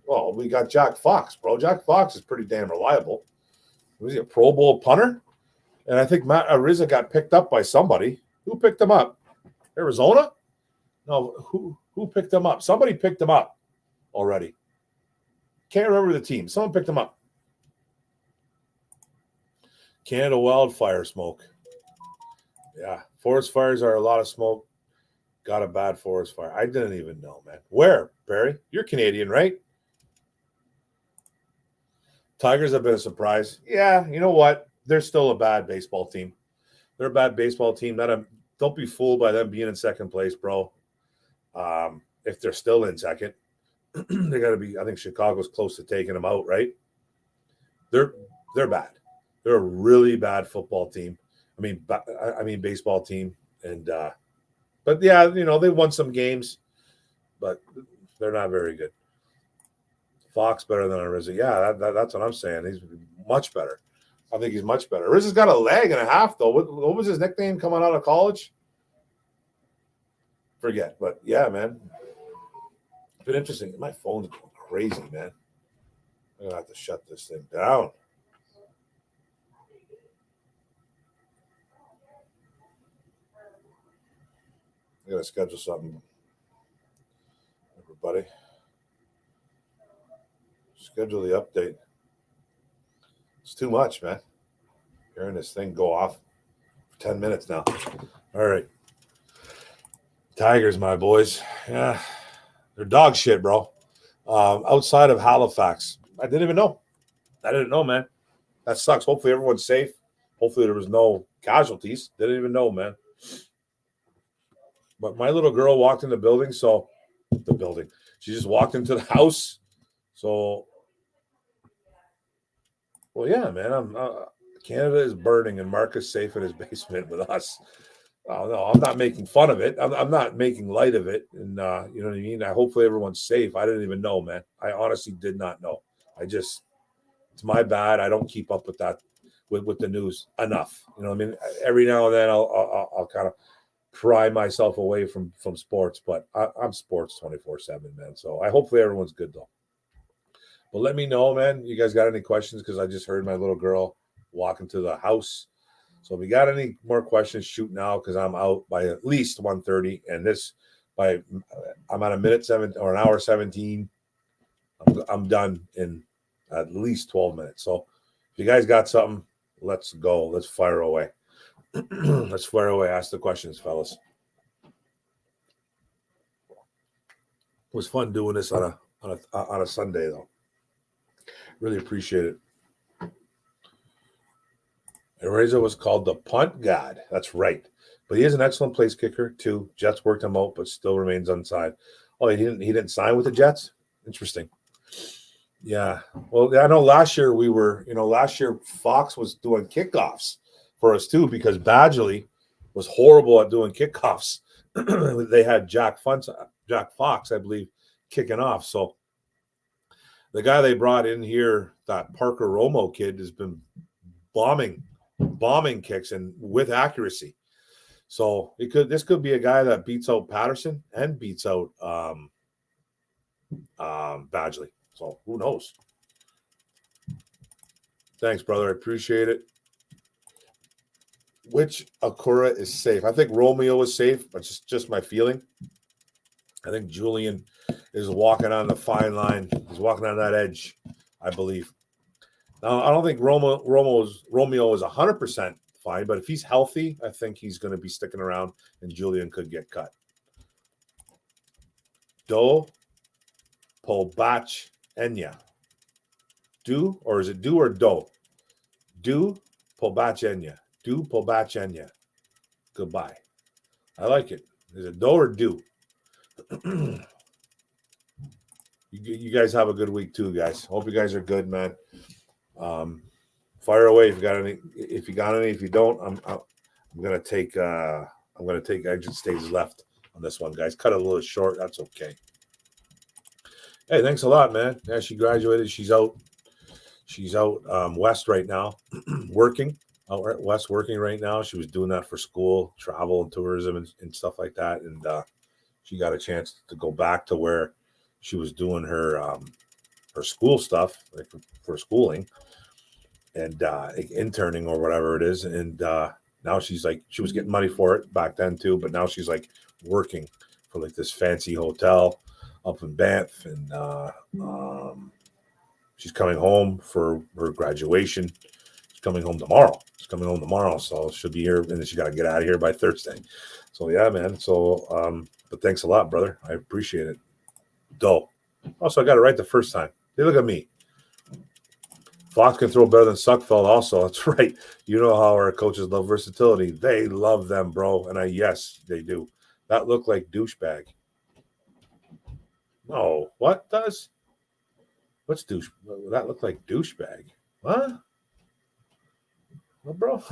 well, we got Jack Fox, bro. Jack Fox is pretty damn reliable. Was he a Pro Bowl punter? And I think Matt Ariza got picked up by somebody. Who picked him up? Arizona? No, who picked him up? Somebody picked him up already. Can't remember the team. Someone picked him up. Canada wildfire smoke. Yeah, forest fires are a lot of smoke. Got a bad forest fire. I didn't even know, man. Where, Barry? You're Canadian, right? Tigers have been a surprise. Yeah, you know what? They're still a bad baseball team. They're a bad baseball team. Don't be fooled by them being in second place, bro. If they're still in second, they got to be. I think Chicago's close to taking them out, right? They're bad. They're a really bad football team. I mean baseball team, and but yeah, they won some games, but they're not very good. Fox better than Ariza. Yeah, that's what I'm saying. He's much better. I think he's much better. Ariza's got a leg and a half, though. What was his nickname coming out of college? Forget. But, yeah, man. It's been interesting. My phone's going crazy, man. I'm going to have to shut this thing down. I got to schedule something. Everybody. Schedule the update. It's too much, man. Hearing this thing go off for 10 minutes now. All right. Tigers, my boys. Yeah. They're dog shit, bro. Outside of Halifax. I didn't even know. I didn't know, man. That sucks. Hopefully everyone's safe. Hopefully there was no casualties. Didn't even know, man. But my little girl walked in the building. She just walked into the house. So, well, yeah, man. Canada is burning and Mark is safe in his basement with us. Oh, no, I'm not making fun of it. I'm not making light of it. And you know what I mean? Hopefully everyone's safe. I didn't even know, man. I honestly did not know. It's my bad. I don't keep up with that, with the news enough. You know what I mean? Every now and then I'll kind of pry myself away from sports, but I'm sports 24/7, man. So hopefully everyone's good, though. But let me know, man. You guys got any questions? Because I just heard my little girl walk into the house. So if you got any more questions, shoot now because I'm out by at least 1:30. And I'm at a minute 7 or an hour 17. I'm done in at least 12 minutes. So if you guys got something, let's go. Let's fire away. Let's fire away. Ask the questions, fellas. It was fun doing this on a Sunday, though. Really appreciate it. Ariza was called the punt god. That's right. But he is an excellent place kicker, too. Jets worked him out, but still remains unsigned. Oh, he didn't sign with the Jets? Interesting. Yeah. Well, I know last year Fox was doing kickoffs for us, too, because Badgley was horrible at doing kickoffs. They had Jack Fox, I believe, kicking off. So the guy they brought in here, that Parker Romo kid, has been bombing kicks and with accuracy. So this could be a guy that beats out Patterson and beats out Badgley. So who knows? Thanks, brother. I appreciate it. Which Akura is safe? I think Romeo is safe, but just my feeling. I think Julian is walking on the fine line. He's walking on that edge, I believe. Now, I don't think Romeo is 100% fine, but if he's healthy, I think he's going to be sticking around, and Julian could get cut. Do Pobach Enya. Do, or is it do or do? Do Pobach Enya. Do Pobach Enya. Goodbye. I like it. Is it do or do? You guys have a good week too, guys. Hope you guys are good, man. Fire away if you got any. If you got any, if you don't, I'm gonna take exit stages left on this one, guys. Cut it a little short. That's okay. Hey, thanks a lot, man. Yeah, she graduated. She's out. She's out west right now, working. Out west working right now. She was doing that for school, travel and tourism and stuff like that. And she got a chance to go back to where she was doing her school stuff, like for schooling and interning or whatever it is. And now she's like, she was getting money for it back then too, but now she's like working for like this fancy hotel up in Banff, and she's coming home for her graduation. She's coming home tomorrow. So she'll be here, and then she got to get out of here by Thursday. So yeah, man. So but thanks a lot, brother. I appreciate it. Dope. Also, I got it right the first time. Hey, look at me. Fox can throw better than Suckfeld also. That's right. You know how our coaches love versatility. They love them, bro. And yes, they do. That looked like douchebag. No, what does? What's douche? That looked like douchebag. What? Well, bro.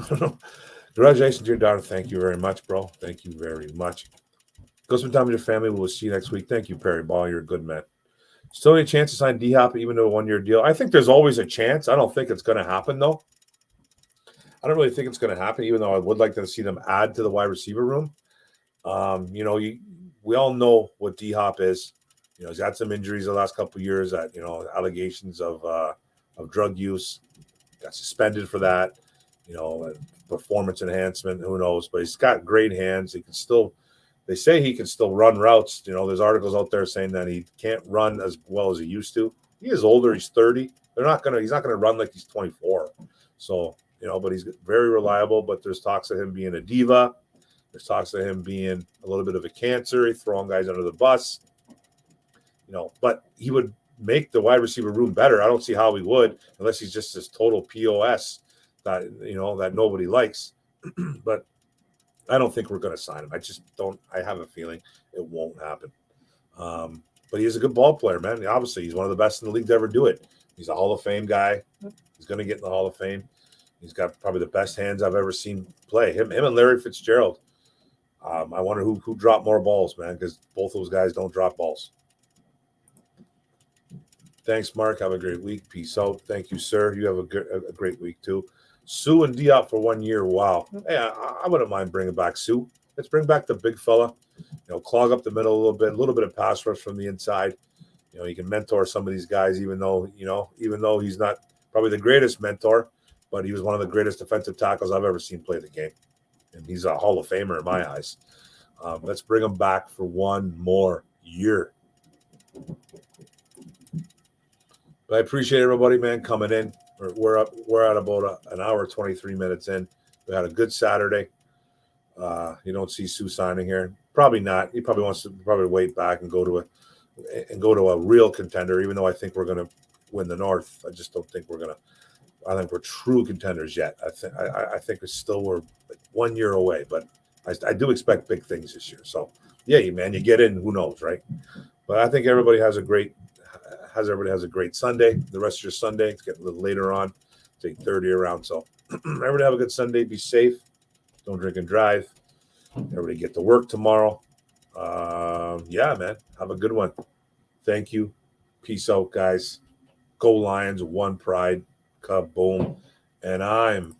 Congratulations to your daughter. Thank you very much, bro. Thank you very much. Go spend time with your family. We'll see you next week. Thank you, Perry Ball. You're a good man. Still any chance to sign D-Hop even to a one-year deal? I think there's always a chance. I don't think it's going to happen, though. I don't really think it's going to happen, even though I would like to see them add to the wide receiver room. We all know what D-Hop is. He's had some injuries the last couple of years. That allegations of drug use. Got suspended for that. Performance enhancement. Who knows? But he's got great hands. He can still. They say he can still run routes. There's articles out there saying that he can't run as well as he used to. He is older. He's 30. He's not gonna run like he's 24. So, but he's very reliable. But there's talks of him being a diva. There's talks of him being a little bit of a cancer, throwing guys under the bus. But he would make the wide receiver room better. I don't see how he would, unless he's just this total POS that that nobody likes. But I don't think we're going to sign him. I just don't. I have a feeling it won't happen. But he's a good ball player, man. Obviously, he's one of the best in the league to ever do it. He's a Hall of Fame guy. He's going to get in the Hall of Fame. He's got probably the best hands I've ever seen play. Him and Larry Fitzgerald. I wonder who dropped more balls, man, because both those guys don't drop balls. Thanks, Mark. Have a great week. Peace out. Thank you, sir. You have a great week, too. Sue and Diop for 1 year. Wow. Hey, I wouldn't mind bringing back Sue. Let's bring back the big fella. Clog up the middle a little bit of pass rush from the inside. You can mentor some of these guys, even though he's not probably the greatest mentor, but he was one of the greatest defensive tackles I've ever seen play the game. And he's a Hall of Famer in my eyes. Let's bring him back for 1 more year. But I appreciate everybody, man, coming in. We're at about an hour, 23 minutes in. We had a good Saturday. You don't see Sue signing here. Probably not. He probably wants to wait back and go to a real contender, even though I think we're going to win the North. I just don't think we're going to. I think we're true contenders yet. I think we're like 1 year away, but I do expect big things this year. So, yeah, man, you get in, who knows, right? But I think everybody has a great Sunday. The rest of your Sunday, it's getting a little later on. It's 8:30 around. So everybody have a good Sunday. Be safe. Don't drink and drive. Everybody get to work tomorrow. Yeah, man. Have a good one. Thank you. Peace out, guys. Go Lions. One pride. Kaboom. And I'm